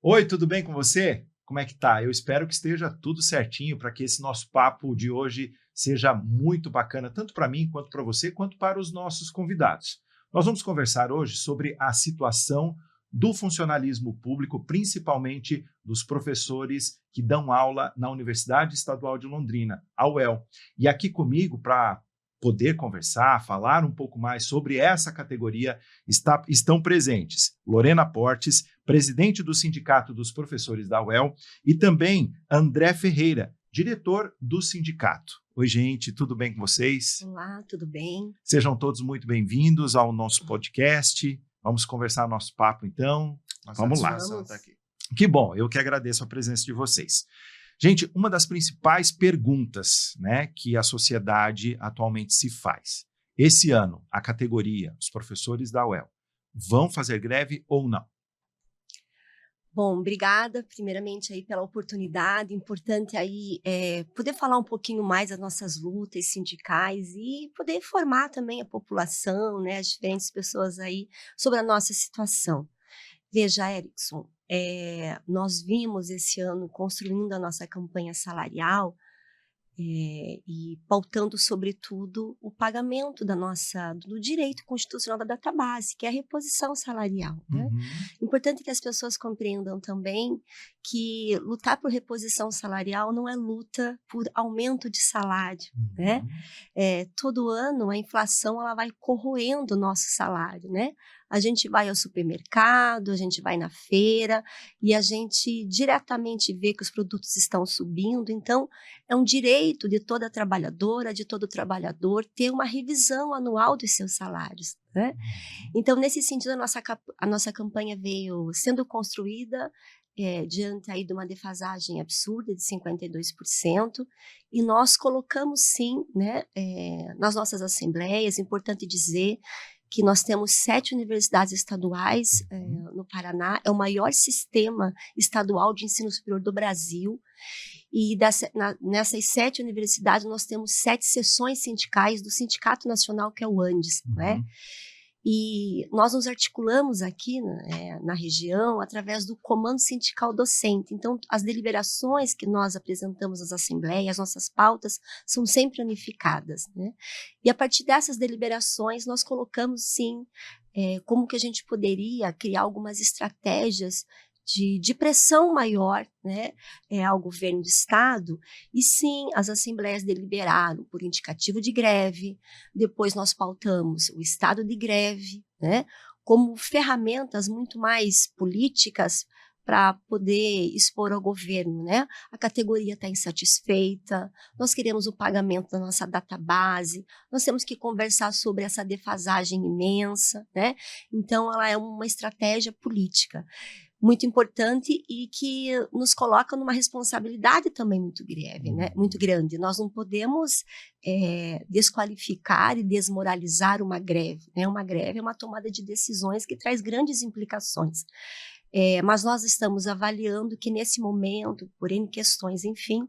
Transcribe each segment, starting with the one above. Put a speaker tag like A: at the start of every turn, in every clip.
A: Oi, tudo bem com você? Como é que tá? Eu espero que esteja tudo certinho para que esse nosso papo de hoje seja muito bacana, tanto para mim, quanto para você, quanto para os nossos convidados. Nós vamos conversar hoje sobre a situação do funcionalismo público, principalmente dos professores que dão aula na Universidade Estadual de Londrina, a UEL. E aqui comigo, para poder conversar, falar um pouco mais sobre essa categoria, estão presentes Lorena Portes, presidente do Sindicato dos Professores da UEL, e também André Ferreira, diretor do sindicato. Oi, gente, tudo bem com vocês?
B: Olá, tudo bem?
A: Sejam todos muito bem-vindos ao nosso podcast. Vamos conversar nosso papo, então.
C: Uma
A: Vamos lá.
C: satisfação estar aqui.
A: Que bom, eu que agradeço a presença de vocês. Gente, uma das principais perguntas, né, que a sociedade atualmente se faz. Esse ano, a categoria, os professores da UEL, vão fazer greve ou não?
B: Bom, obrigada primeiramente aí pela oportunidade, importante aí poder falar um pouquinho mais das nossas lutas sindicais e poder informar também a população, né, as diferentes pessoas aí sobre a nossa situação. Veja, Erickson, nós vimos esse ano construindo a nossa campanha salarial e pautando, sobretudo, o pagamento do direito constitucional da database, que é a reposição salarial, né?
A: Uhum.
B: Importante que as pessoas compreendam também que lutar por reposição salarial não é luta por aumento de salário, né? Todo ano a inflação ela vai corroendo o nosso salário, né? A gente vai ao supermercado, a gente vai na feira e a gente diretamente vê que os produtos estão subindo. Então, é um direito de toda trabalhadora, de todo trabalhador, ter uma revisão anual dos seus salários, né? Então, nesse sentido, a nossa campanha veio sendo construída diante aí de uma defasagem absurda de 52%, e nós colocamos sim, né, nas nossas assembleias, é importante dizer que nós temos 7 universidades estaduais no Paraná, é o maior sistema estadual de ensino superior do Brasil, e nessas 7 universidades nós temos 7 seções sindicais do Sindicato Nacional, que é o ANDES, né? E nós nos articulamos aqui na região através do Comando Sindical Docente. Então, as deliberações que nós apresentamos nas assembleias, as nossas pautas, são sempre unificadas, né? E a partir dessas deliberações, nós colocamos, sim, como que a gente poderia criar algumas estratégias de pressão maior, né, ao governo do estado, e sim, as assembleias deliberaram por indicativo de greve, depois nós pautamos o estado de greve, né, como ferramentas muito mais políticas para poder expor ao governo, né? A categoria está insatisfeita, nós queremos o pagamento da nossa database, nós temos que conversar sobre essa defasagem imensa, né? Então, ela é uma estratégia política muito importante e que nos coloca numa responsabilidade também muito grave, né? Muito grande. Nós não podemos desqualificar e desmoralizar uma greve, né? Uma greve é uma tomada de decisões que traz grandes implicações. Mas nós estamos avaliando que nesse momento, por N questões, enfim,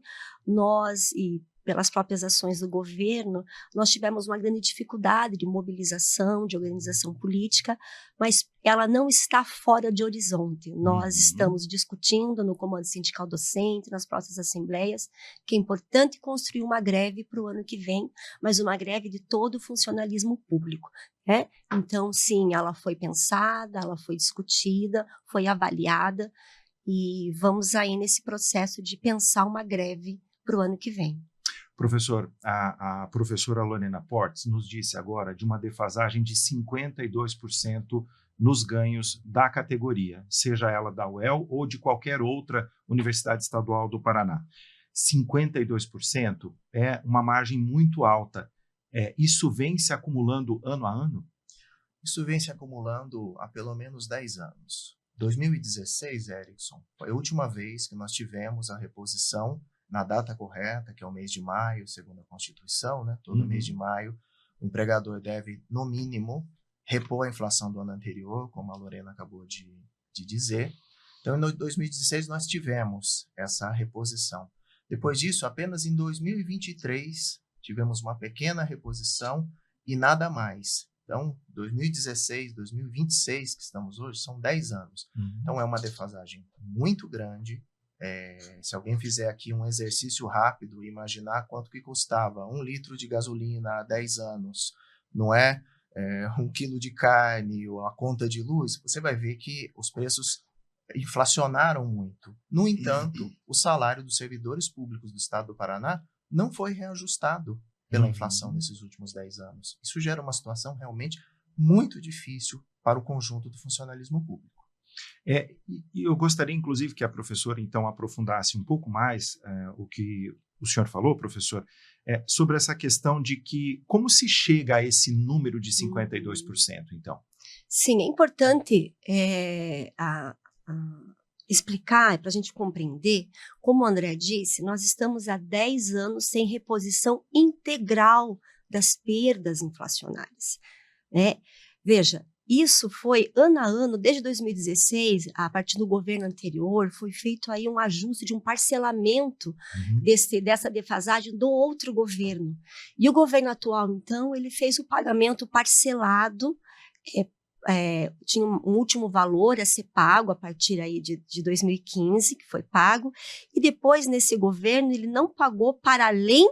B: nós e pelas próprias ações do governo, nós tivemos uma grande dificuldade de mobilização, de organização política, mas ela não está fora de horizonte. Nós estamos discutindo no Comando Sindical Docente, nas próximas assembleias, que é importante construir uma greve para o ano que vem, mas uma greve de todo o funcionalismo público, né? Então, sim, ela foi pensada, ela foi discutida, foi avaliada, e vamos aí nesse processo de pensar uma greve para o ano que vem.
A: Professor, a professora Lorena Portes nos disse agora de uma defasagem de 52% nos ganhos da categoria, seja ela da UEL ou de qualquer outra universidade estadual do Paraná. 52% é uma margem muito alta. Isso vem se acumulando ano a ano?
C: Isso vem se acumulando há pelo menos 10 anos. 2016, Erickson, foi a última vez que nós tivemos a reposição na data correta, que é o mês de maio, segundo a Constituição, né? Todo mês de maio, o empregador deve, no mínimo, repor a inflação do ano anterior, como a Lorena acabou de dizer. Então, em 2016, nós tivemos essa reposição. Depois disso, apenas em 2023, tivemos uma pequena reposição e nada mais. Então, 2016, 2026, que estamos hoje, são 10 anos. Então, é uma defasagem muito grande. Se alguém fizer aqui um exercício rápido e imaginar quanto que custava 1 litro de gasolina há 10 anos, não é? 1 quilo de carne ou a conta de luz, você vai ver que os preços inflacionaram muito. No entanto, o salário dos servidores públicos do Estado do Paraná não foi reajustado pela inflação nesses últimos 10 anos. Isso gera uma situação realmente muito difícil para o conjunto do funcionalismo público.
A: E eu gostaria, inclusive, que a professora, então, aprofundasse um pouco mais o que o senhor falou, professor, sobre essa questão de que como se chega a esse número de 52%, então?
B: Sim, é importante explicar, para a gente compreender, como o André disse, nós estamos há 10 anos sem reposição integral das perdas inflacionárias, né? Veja, isso foi ano a ano, desde 2016, a partir do governo anterior, foi feito aí um ajuste de um parcelamento dessa defasagem do outro governo. E o governo atual, então, ele fez o pagamento parcelado, tinha um último valor a ser pago a partir aí de 2015, que foi pago, e depois, nesse governo, ele não pagou para além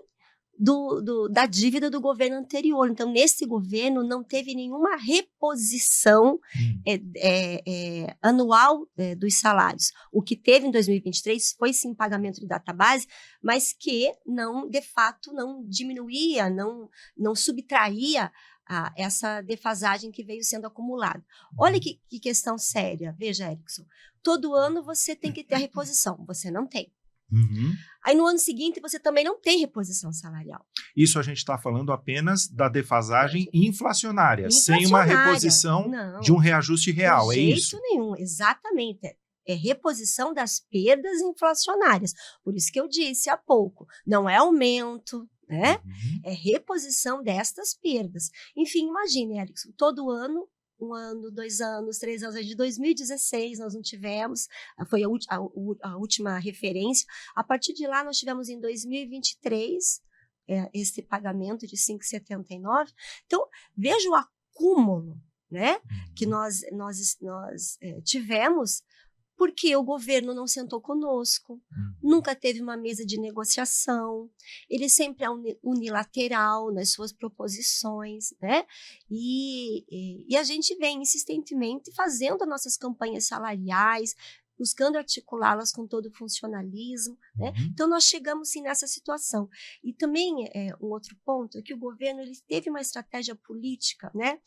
B: da dívida do governo anterior. Então, nesse governo, não teve nenhuma reposição anual dos salários. O que teve em 2023 foi, sim, pagamento de database, mas que, de fato, não diminuía, não subtraía essa defasagem que veio sendo acumulada. Olha que questão séria. Veja, Erickson, todo ano você tem que ter a reposição, você não tem. Aí no ano seguinte você também não tem reposição salarial.
A: Isso a gente está falando apenas da defasagem inflacionária, sem uma reposição de um reajuste real, é isso?
B: De jeito nenhum, exatamente. É reposição das perdas inflacionárias. Por isso que eu disse há pouco, não é aumento, né? É reposição destas perdas. Enfim, imagine, Erickson, todo ano, 1 ano, 2 anos, 3 anos, de 2016 nós não tivemos, foi a última referência. A partir de lá nós tivemos em 2023 esse pagamento de 5,79. Então, veja o acúmulo, né, que nós tivemos, porque o governo não sentou conosco, nunca teve uma mesa de negociação, ele sempre é unilateral nas suas proposições, né? E a gente vem insistentemente fazendo as nossas campanhas salariais, buscando articulá-las com todo o funcionalismo, né? Então, nós chegamos, sim, nessa situação. E também, um outro ponto, é que o governo ele teve uma estratégia política, né?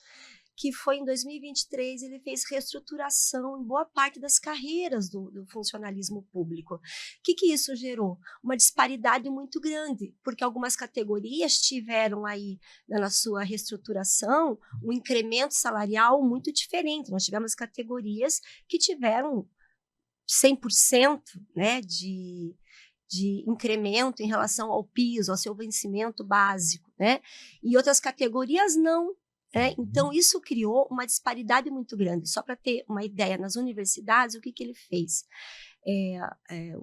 B: Que foi em 2023, ele fez reestruturação em boa parte das carreiras do funcionalismo público. O que isso gerou? Uma disparidade muito grande, porque algumas categorias tiveram aí, na sua reestruturação, um incremento salarial muito diferente. Nós tivemos categorias que tiveram 100%, né, de incremento em relação ao piso, ao seu vencimento básico, né? E outras categorias não. Então, isso criou uma disparidade muito grande. Só para ter uma ideia, nas universidades, o que ele fez?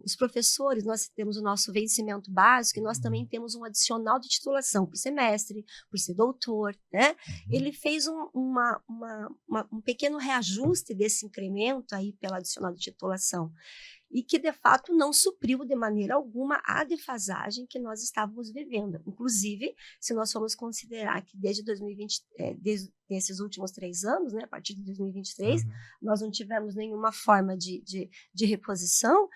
B: Os professores, nós temos o nosso vencimento básico e nós também temos um adicional de titulação por semestre, por ser doutor, né? Ele fez um pequeno reajuste desse incremento aí pela adicional de titulação, e que, de fato, não supriu de maneira alguma a defasagem que nós estávamos vivendo. Inclusive, se nós formos considerar que desde 2020, desde esses últimos 3 anos, né, a partir de 2023, nós não tivemos nenhuma forma de reposição,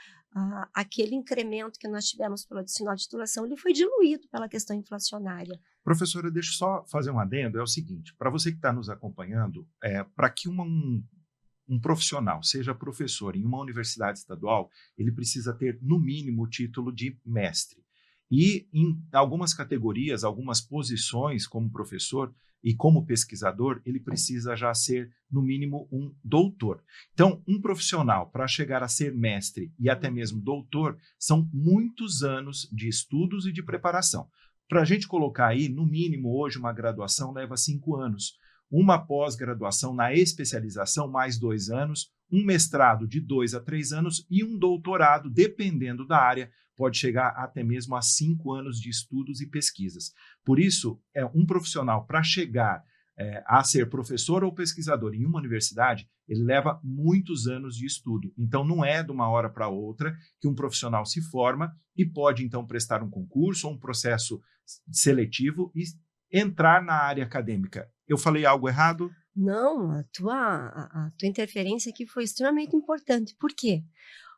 B: aquele incremento que nós tivemos pelo adicional de titulação, ele foi diluído pela questão inflacionária.
A: Professora, deixa eu só fazer um adendo, é o seguinte, para você que está nos acompanhando, para que um profissional seja professor em uma universidade estadual, ele precisa ter, no mínimo, o título de mestre. E em algumas categorias, algumas posições como professor e como pesquisador, ele precisa já ser, no mínimo, um doutor. Então, um profissional, para chegar a ser mestre e até mesmo doutor, são muitos anos de estudos e de preparação. Para a gente colocar aí, no mínimo, hoje, uma graduação leva 5 anos. Uma pós-graduação na especialização, mais 2 anos, um mestrado de 2 a 3 anos e um doutorado, dependendo da área, pode chegar até mesmo a 5 anos de estudos e pesquisas. Por isso, um profissional, para chegar a ser professor ou pesquisador em uma universidade, ele leva muitos anos de estudo. Então, não é de uma hora para outra que um profissional se forma e pode, então, prestar um concurso ou um processo seletivo e entrar na área acadêmica. Eu falei algo errado?
B: Não, a tua interferência aqui foi extremamente importante. Por quê?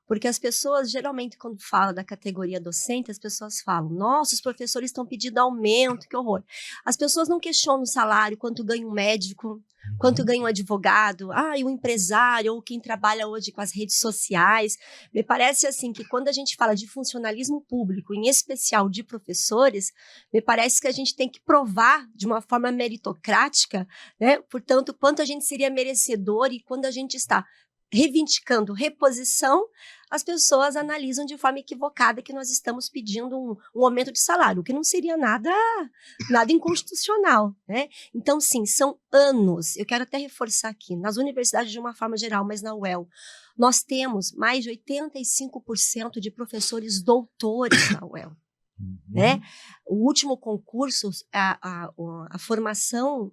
B: Porque as pessoas, geralmente, quando falam da categoria docente, as pessoas falam, nossa, os professores estão pedindo aumento, que horror. As pessoas não questionam o salário, quanto ganha um médico, quanto ganha um advogado, e um empresário, ou quem trabalha hoje com as redes sociais. Me parece assim que quando a gente fala de funcionalismo público, em especial de professores, me parece que a gente tem que provar de uma forma meritocrática, né? Portanto, quanto a gente seria merecedor e quando a gente está reivindicando reposição, as pessoas analisam de forma equivocada que nós estamos pedindo um aumento de salário, o que não seria nada inconstitucional, né? Então, sim, são anos. Eu quero até reforçar aqui, nas universidades de uma forma geral, mas na UEL, nós temos mais de 85% de professores doutores na UEL. Né? O último concurso, a formação,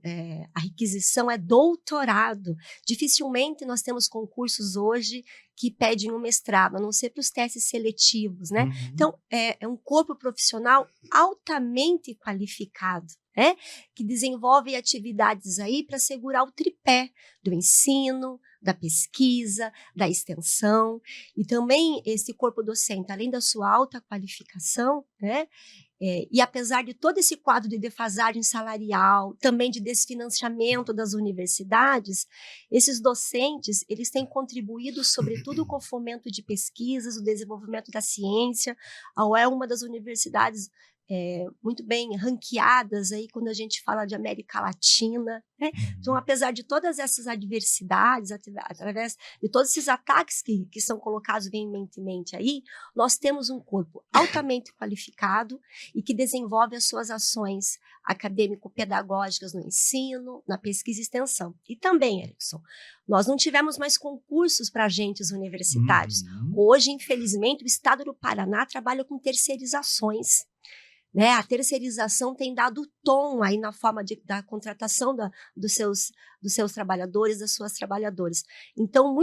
B: a requisição é doutorado. Dificilmente nós temos concursos hoje que pedem um mestrado, a não ser para os testes seletivos, né? Então, é um corpo profissional altamente qualificado, né? Que desenvolve atividades aí para assegurar o tripé do ensino, da pesquisa, da extensão, e também esse corpo docente, além da sua alta qualificação, né, e apesar de todo esse quadro de defasagem salarial, também de desfinanciamento das universidades, esses docentes, eles têm contribuído, sobretudo, com o fomento de pesquisas, o desenvolvimento da ciência. A UEL é uma das universidades muito bem ranqueadas aí quando a gente fala de América Latina, né? Então, apesar de todas essas adversidades, através de todos esses ataques que são colocados veementemente aí, nós temos um corpo altamente qualificado e que desenvolve as suas ações acadêmico-pedagógicas no ensino, na pesquisa e extensão. E também, Erickson, nós não tivemos mais concursos para agentes universitários. Hoje, infelizmente, o Estado do Paraná trabalha com terceirizações. Né, a terceirização tem dado tom aí na forma da contratação dos seus trabalhadores, das suas trabalhadoras. Então,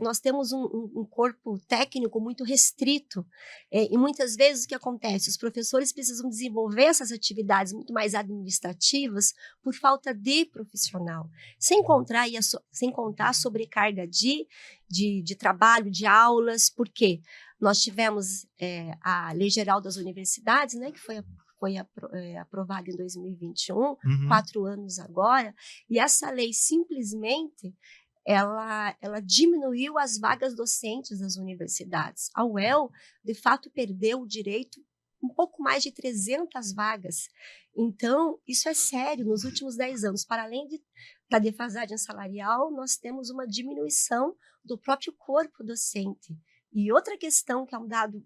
B: nós temos um corpo técnico muito restrito, e muitas vezes o que acontece? Os professores precisam desenvolver essas atividades muito mais administrativas por falta de profissional, sem contar a sobrecarga de trabalho, de aulas. Por quê? Nós tivemos a Lei Geral das Universidades, né, que foi aprovada em 2021, 4 anos agora, e essa lei simplesmente ela diminuiu as vagas docentes das universidades. A UEL, de fato, perdeu o direito um pouco mais de 300 vagas. Então, isso é sério. Nos últimos 10 anos, para além da defasagem salarial, nós temos uma diminuição do próprio corpo docente. E outra questão que é um dado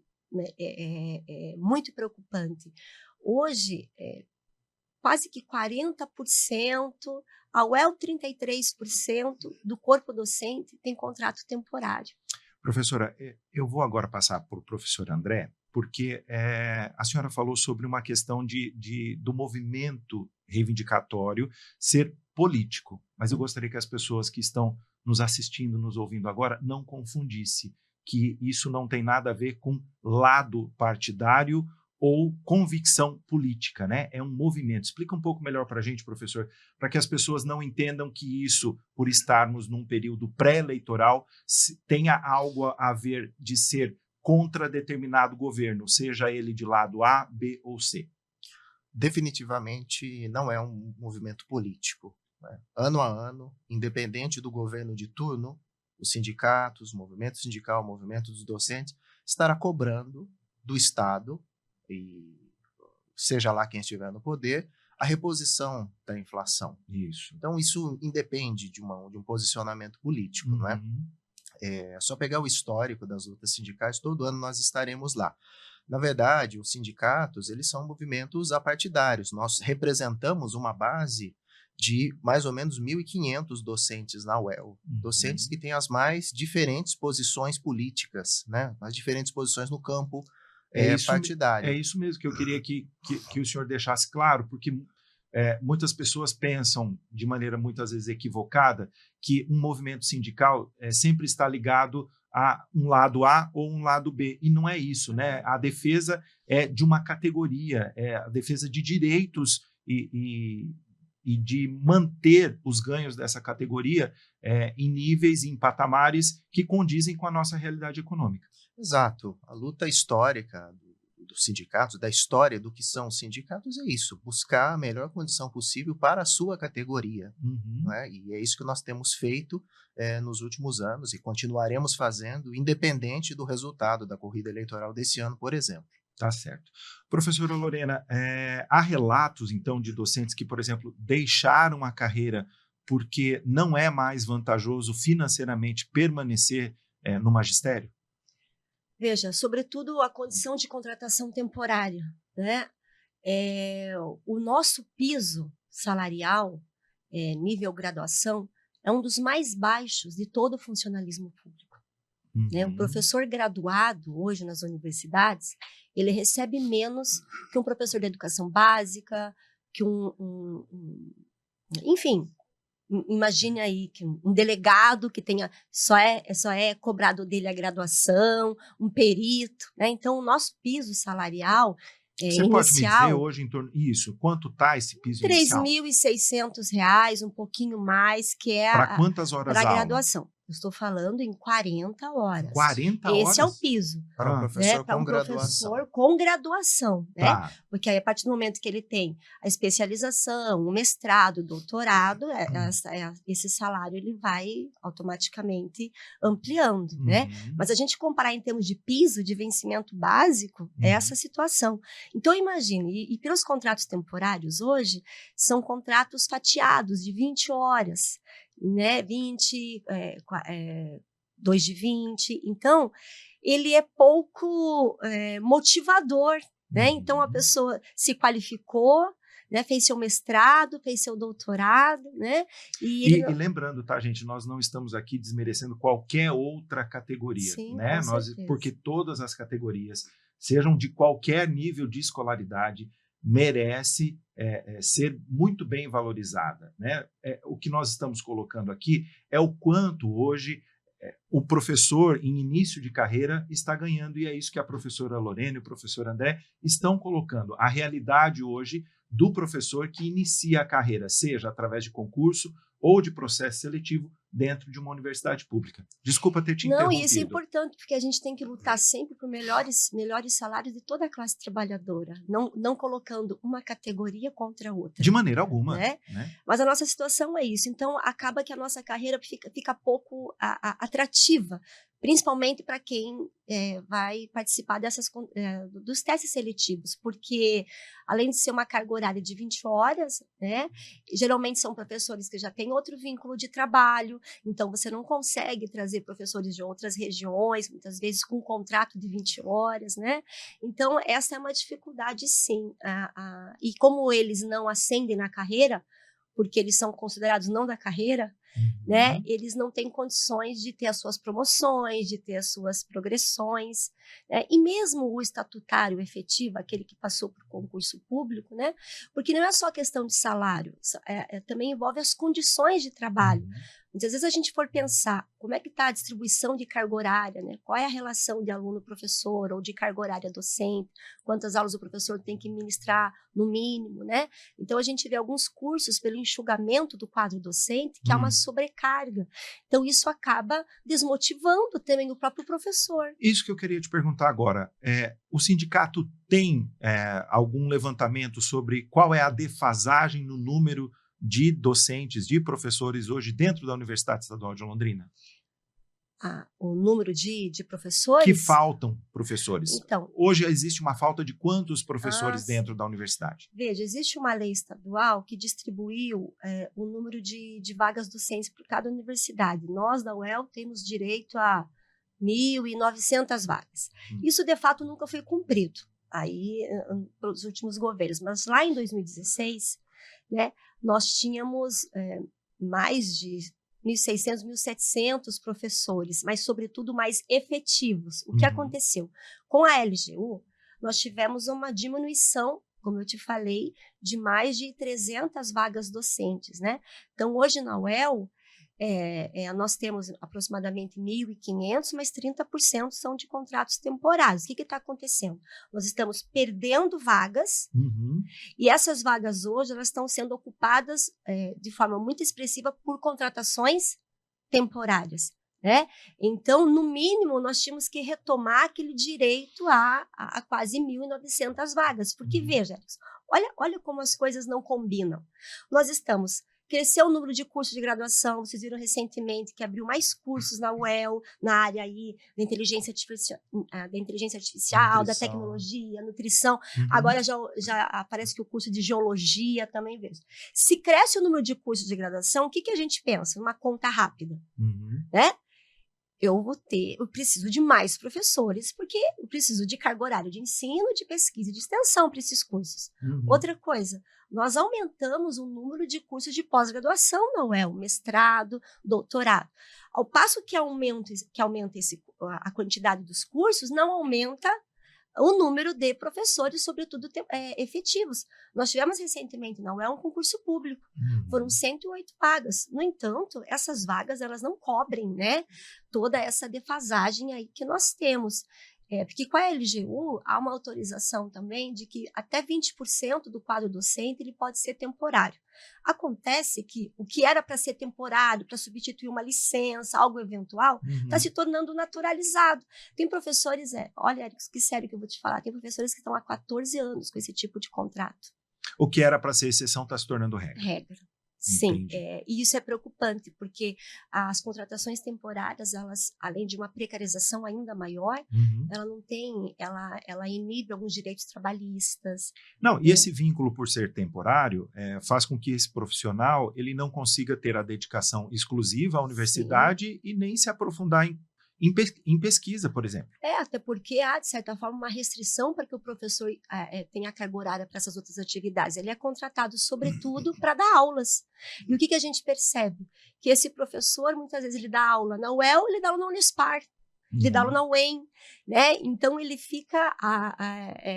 B: muito preocupante. Hoje, quase que 40%, a UEL 33% do corpo docente tem contrato temporário.
A: Professora, eu vou agora passar para o professor André, porque a senhora falou sobre uma questão do movimento reivindicatório ser político, mas eu gostaria que as pessoas que estão nos assistindo, nos ouvindo agora, não confundissem que isso não tem nada a ver com lado partidário ou convicção política, né? É um movimento. Explica um pouco melhor para a gente, professor, para que as pessoas não entendam que isso, por estarmos num período pré-eleitoral, tenha algo a ver de ser contra determinado governo, seja ele de lado A, B ou C.
C: Definitivamente não é um movimento político, né? Ano a ano, independente do governo de turno, os sindicatos, o movimento sindical, o movimento dos docentes, estará cobrando do Estado, e seja lá quem estiver no poder, a reposição da inflação.
A: Isso.
C: Então, isso independe de um posicionamento político, não é? É só pegar o histórico das lutas sindicais, todo ano nós estaremos lá. Na verdade, os sindicatos, eles são movimentos apartidários. Nós representamos uma base de mais ou menos 1.500 docentes na UEL. Docentes que têm as mais diferentes posições políticas, né? As diferentes posições no campo partidário.
A: É isso mesmo que eu queria que o senhor deixasse claro, porque muitas pessoas pensam, de maneira muitas vezes equivocada, que um movimento sindical sempre está ligado a um lado A ou um lado B, e não é isso, né? A defesa é de uma categoria, é a defesa de direitos e de manter os ganhos dessa categoria em níveis, em patamares que condizem com a nossa realidade econômica.
C: Exato. A luta histórica dos sindicatos, da história do que são os sindicatos, é isso: buscar a melhor condição possível para a sua categoria.
A: Uhum.
C: Não é? E é isso que nós temos feito nos últimos anos e continuaremos fazendo, independente do resultado da corrida eleitoral desse ano, por exemplo.
A: Tá certo. Professora Lorena, há relatos, então, de docentes que, por exemplo, deixaram a carreira porque não é mais vantajoso financeiramente permanecer no magistério?
B: Veja, sobretudo a condição de contratação temporária, né? O nosso piso salarial, nível graduação, é um dos mais baixos de todo o funcionalismo público.
A: Uhum.
B: Né? Um professor graduado hoje nas universidades, ele recebe menos que um professor de educação básica, que enfim, imagine aí que um delegado que tenha só é cobrado dele a graduação, um perito, né? Então o nosso piso salarial
A: Você
B: inicial,
A: pode me dizer hoje em torno isso, quanto está esse piso inicial?
B: R$3.600, um pouquinho mais, que é
A: Para quantas horas
B: para a
A: aula?
B: graduação. Eu estou falando em 40 horas.
A: 40 horas?
B: Esse é o piso.
C: Para um professor
B: Para
C: com
B: um
C: graduação.
B: professor com graduação, né?
A: Tá.
B: Porque aí, a partir do momento que ele tem a especialização, o mestrado, o doutorado, esse salário ele vai automaticamente ampliando, né? Mas a gente comparar em termos de piso, de vencimento básico, é essa situação. Então, imagine, e pelos contratos temporários hoje, são contratos fatiados de 20 horas, né? 20, 2 de 20. Então, ele é pouco motivador, né? Então, a pessoa se qualificou, né? Fez seu mestrado, fez seu doutorado, né?
A: E lembrando, tá, gente, nós não estamos aqui desmerecendo qualquer outra categoria,
B: Sim,
A: né?
B: com certeza.
A: Porque todas as categorias, sejam de qualquer nível de escolaridade, merece ser muito bem valorizada, né? O que nós estamos colocando aqui é o quanto hoje o professor em início de carreira está ganhando, e é isso que a professora Lorena e o professor André estão colocando, a realidade hoje do professor que inicia a carreira, seja através de concurso ou de processo seletivo dentro de uma universidade pública. Desculpa ter te interrompido.
B: Não, isso é importante, porque a gente tem que lutar sempre por melhores salários de toda a classe trabalhadora, não colocando uma categoria contra a outra.
A: De maneira alguma.
B: Né? Mas a nossa situação é isso. Então, acaba que a nossa carreira fica pouco atrativa, principalmente para quem vai participar dos testes seletivos, porque além de ser uma carga horária de 20 horas, né, geralmente são professores que já têm outro vínculo de trabalho, então você não consegue trazer professores de outras regiões, muitas vezes com um contrato de 20 horas, né? Então, essa é uma dificuldade, sim. E como eles não ascendem na carreira, porque eles são considerados não da carreira, né? Eles não têm condições de ter as suas promoções, de ter as suas progressões, né? E mesmo o estatutário efetivo, aquele que passou por concurso público, né? Porque não é só questão de salário, também envolve as condições de trabalho. Muitas vezes a gente for pensar como é que está a distribuição de carga horária, né? Qual é a relação de aluno-professor ou de carga horária docente, quantas aulas o professor tem que ministrar no mínimo, né? Então a gente vê alguns cursos pelo enxugamento do quadro docente que há uma sobrecarga. Então isso acaba desmotivando também o próprio professor.
A: Isso que eu queria te perguntar agora. O sindicato tem algum levantamento sobre qual é a defasagem no número de docentes, de professores hoje dentro da Universidade Estadual de Londrina?
B: O número de professores?
A: Que faltam professores.
B: Então,
A: hoje existe uma falta de quantos professores dentro da universidade?
B: Veja, existe uma lei estadual que distribuiu o número de vagas docentes por cada universidade. Nós, da UEL, temos direito a 1.900 vagas. Isso, de fato, nunca foi cumprido aí pelos últimos governos. Mas lá em 2016, né, nós tínhamos mais de 1.600, 1.700 professores, mas, sobretudo, mais efetivos. O que aconteceu? Com a LGU, nós tivemos uma diminuição como eu te falei, de mais de 300 vagas docentes, né? Então, hoje na UEL, nós temos aproximadamente 1.500, mas 30% são de contratos temporários. O que está acontecendo? Nós estamos perdendo vagas, e essas vagas hoje elas estão sendo ocupadas de forma muito expressiva por contratações temporárias, né? Então, no mínimo, nós tínhamos que retomar aquele direito a quase 1.900 vagas, porque, veja, olha como as coisas não combinam. Nós estamos... Cresceu o número de cursos de graduação, vocês viram recentemente que abriu mais cursos na UEL, na área aí da inteligência artificial, da tecnologia, nutrição. Agora já parece que o curso de geologia também veio. Se cresce o número de cursos de graduação, o que a gente pensa? Uma conta rápida, né? Eu preciso de mais professores, porque eu preciso de carga horária de ensino, de pesquisa e de extensão para esses cursos. Outra coisa, nós aumentamos o número de cursos de pós-graduação na UEL, mestrado, doutorado. Ao passo que aumenta a quantidade dos cursos, não aumenta o número de professores, sobretudo efetivos. Nós tivemos recentemente na UEL um concurso público, foram 108 vagas. No entanto, essas vagas elas não cobrem, né, toda essa defasagem aí que nós temos. Porque com a LGU há uma autorização também de que até 20% do quadro docente ele pode ser temporário. Acontece que o que era para ser temporário, para substituir uma licença, algo eventual, está se tornando naturalizado. Tem professores, olha, Érico, que sério que eu vou te falar, tem professores que estão há 14 anos com esse tipo de contrato.
A: O que era para ser exceção está se tornando regra.
B: Regra. Sim, e isso é preocupante, porque as contratações temporárias, elas, além de uma precarização ainda maior, ela não tem, ela inibe alguns direitos trabalhistas.
A: Não, e esse vínculo por ser temporário faz com que esse profissional ele não consiga ter a dedicação exclusiva à universidade e nem se aprofundar em pesquisa, por exemplo.
B: Até porque há, de certa forma, uma restrição para que o professor tenha carga horária para essas outras atividades. Ele é contratado, sobretudo, para dar aulas. E o que a gente percebe? Que esse professor, muitas vezes, ele dá aula na UEL, ele dá aula na Unespar, ele dá aula na UEM, né? Então, ele fica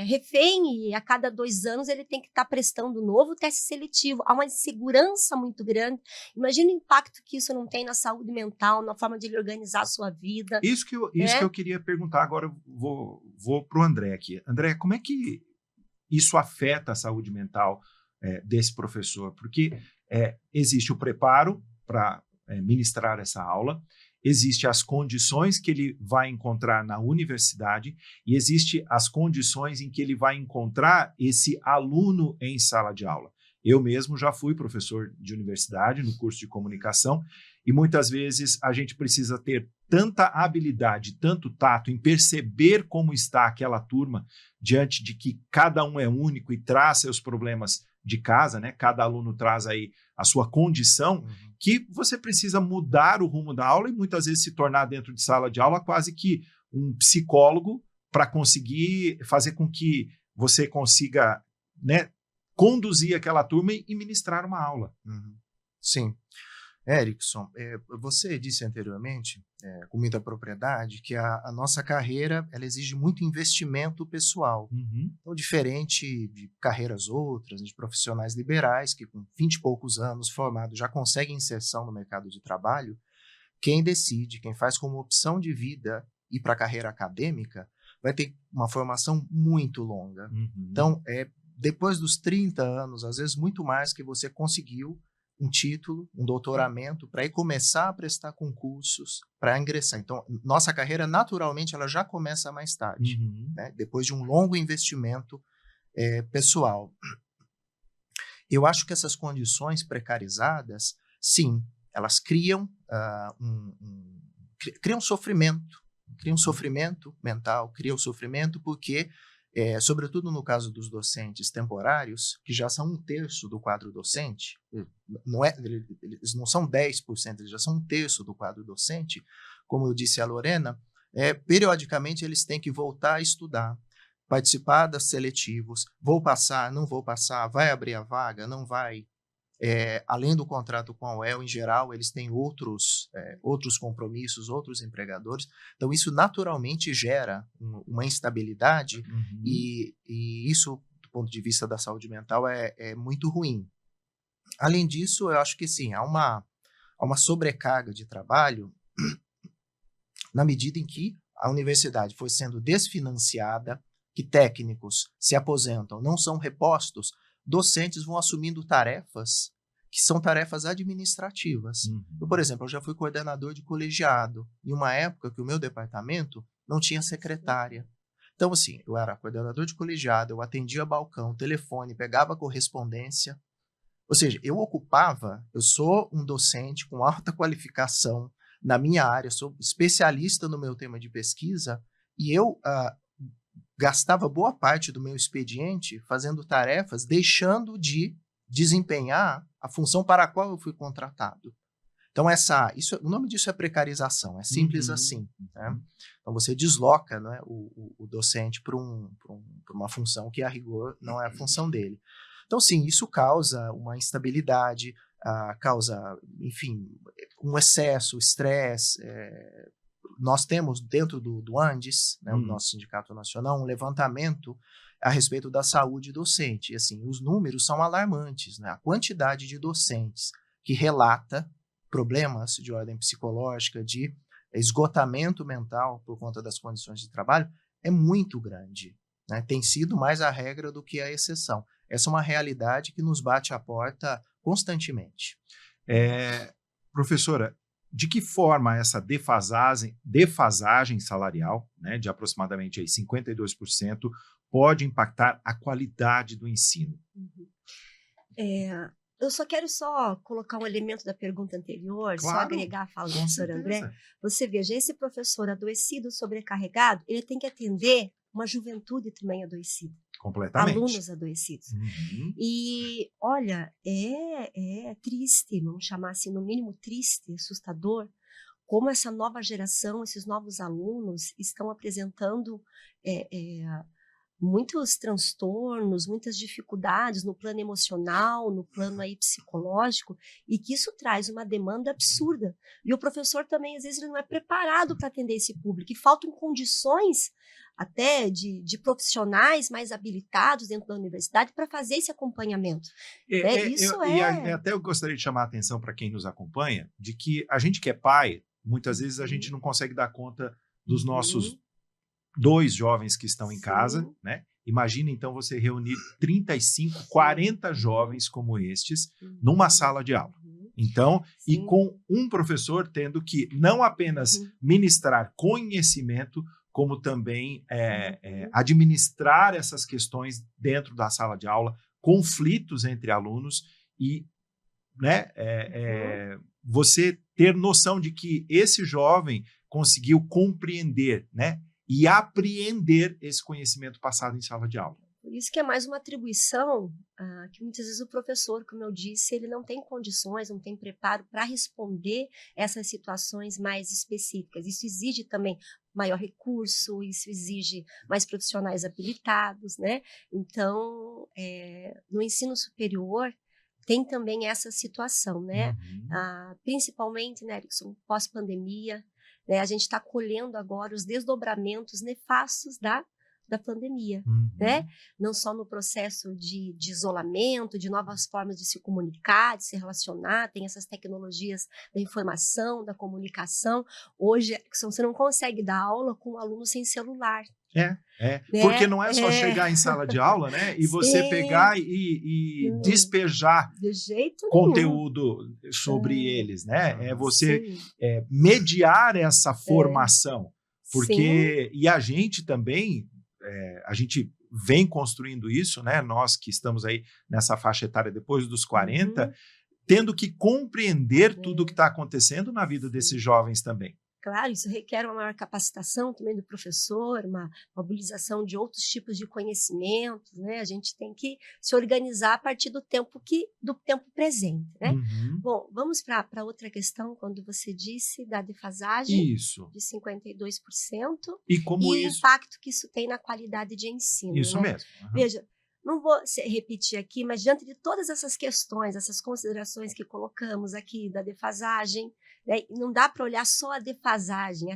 B: refém e a cada 2 anos ele tem que estar prestando novo teste seletivo. Há uma insegurança muito grande. Imagina o impacto que isso não tem na saúde mental, na forma de ele organizar a sua vida.
A: Isso que eu queria perguntar. Agora eu vou para o André aqui. André, como é que isso afeta a saúde mental desse professor? Porque existe o preparo para ministrar essa aula, existem as condições que ele vai encontrar na universidade e existem as condições em que ele vai encontrar esse aluno em sala de aula. Eu mesmo já fui professor de universidade no curso de comunicação e muitas vezes a gente precisa ter tanta habilidade, tanto tato em perceber como está aquela turma diante de que cada um é único e traz seus problemas de casa, né? Cada aluno traz aí a sua condição, que você precisa mudar o rumo da aula e muitas vezes se tornar dentro de sala de aula quase que um psicólogo para conseguir fazer com que você consiga, né, conduzir aquela turma e ministrar uma aula.
C: Sim. Erickson, você disse anteriormente, com muita propriedade, que a nossa carreira ela exige muito investimento pessoal. Então, diferente de carreiras outras, de profissionais liberais, que com 20 e poucos anos formados já conseguem inserção no mercado de trabalho, quem decide, quem faz como opção de vida ir para a carreira acadêmica, vai ter uma formação muito longa. Então, depois dos 30 anos, às vezes muito mais, que você conseguiu um título, um doutoramento, para ir começar a prestar concursos, para ingressar. Então, nossa carreira, naturalmente, ela já começa mais tarde, né? Depois de um longo investimento pessoal. Eu acho que essas condições precarizadas, sim, elas criam criam sofrimento mental, criam sofrimento porque, sobretudo no caso dos docentes temporários, que já são 1/3 do quadro docente, eles não são 10%, eles já são 1/3 do quadro docente, como eu disse a Lorena, periodicamente eles têm que voltar a estudar, participar das seletivos, vou passar, não vou passar, vai abrir a vaga, não vai. Além do contrato com a UEL, em geral, eles têm outros compromissos, outros empregadores. Então, isso naturalmente gera uma instabilidade e isso, do ponto de vista da saúde mental, é muito ruim. Além disso, eu acho que sim, há uma sobrecarga de trabalho na medida em que a universidade foi sendo desfinanciada, que técnicos se aposentam, não são repostos, docentes vão assumindo tarefas que são tarefas administrativas. Eu, por exemplo, eu já fui coordenador de colegiado, em uma época que o meu departamento não tinha secretária. Então, assim, eu era coordenador de colegiado, eu atendia balcão, telefone, pegava correspondência. Ou seja, eu sou um docente com alta qualificação na minha área, sou especialista no meu tema de pesquisa, e eu gastava boa parte do meu expediente fazendo tarefas, deixando de desempenhar a função para a qual eu fui contratado. Então, o nome disso é precarização, é simples assim. Né? Então, você desloca, né, o docente para uma função que, a rigor, não é a função dele. Então, sim, isso causa uma instabilidade, causa, enfim, um excesso, estresse. Nós temos dentro do ANDES, né, o nosso sindicato nacional, um levantamento a respeito da saúde docente. E, assim, os números são alarmantes, né? A quantidade de docentes que relata problemas de ordem psicológica, de esgotamento mental por conta das condições de trabalho é muito grande. Né? Tem sido mais a regra do que a exceção. Essa é uma realidade que nos bate à porta constantemente.
A: Professora, de que forma essa defasagem salarial, né, de aproximadamente aí 52%, pode impactar a qualidade do ensino?
B: Eu quero colocar um elemento da pergunta anterior,
A: claro,
B: só agregar a fala do professor André. Você veja, esse professor adoecido, sobrecarregado, ele tem que atender uma juventude também adoecida.
A: Completamente.
B: Alunos adoecidos. E, olha, é triste, vamos chamar assim, no mínimo triste, assustador, como essa nova geração, esses novos alunos estão apresentando muitos transtornos, muitas dificuldades no plano emocional, no plano aí psicológico, e que isso traz uma demanda absurda. E o professor também, às vezes, ele não é preparado para atender esse público, e faltam condições até de profissionais mais habilitados dentro da universidade para fazer esse acompanhamento.
A: Até eu gostaria de chamar a atenção para quem nos acompanha, de que a gente que é pai, muitas vezes a gente não consegue dar conta dos nossos 2 jovens que estão em casa, né? Imagina, então, você reunir 35, 40 jovens como estes numa sala de aula. Então, e com um professor tendo que não apenas ministrar conhecimento, como também administrar essas questões dentro da sala de aula, conflitos entre alunos e, né, você ter noção de que esse jovem conseguiu compreender, né, e apreender esse conhecimento passado em sala de aula.
B: Por isso que é mais uma atribuição que muitas vezes o professor, como eu disse, ele não tem condições, não tem preparo para responder essas situações mais específicas. Isso exige também maior recurso, isso exige mais profissionais habilitados, né? Então, no ensino superior, tem também essa situação, né? Principalmente, né, Erickson, pós-pandemia, né, a gente está colhendo agora os desdobramentos nefastos da pandemia, né? Não só no processo de isolamento, de novas formas de se comunicar, de se relacionar, tem essas tecnologias da informação, da comunicação. Hoje, você não consegue dar aula com um aluno sem celular.
A: Né? Porque não é só chegar em sala de aula, né? E você pegar e despejar conteúdo sobre eles, né? É você mediar essa formação. Porque, e a gente também, a gente vem construindo isso, né? Nós que estamos aí nessa faixa etária depois dos 40, tendo que compreender tudo o que está acontecendo na vida desses jovens também.
B: Claro, isso requer uma maior capacitação também do professor, uma mobilização de outros tipos de conhecimentos, né? A gente tem que se organizar a partir do tempo presente, né? Bom, vamos para outra questão, quando você disse da defasagem de 52%
A: e
B: o impacto que isso tem na qualidade de ensino.
A: Isso
B: né?
A: mesmo.
B: Veja, não vou repetir aqui, mas diante de todas essas questões, essas considerações que colocamos aqui da defasagem, né? Não dá para olhar só a defasagem.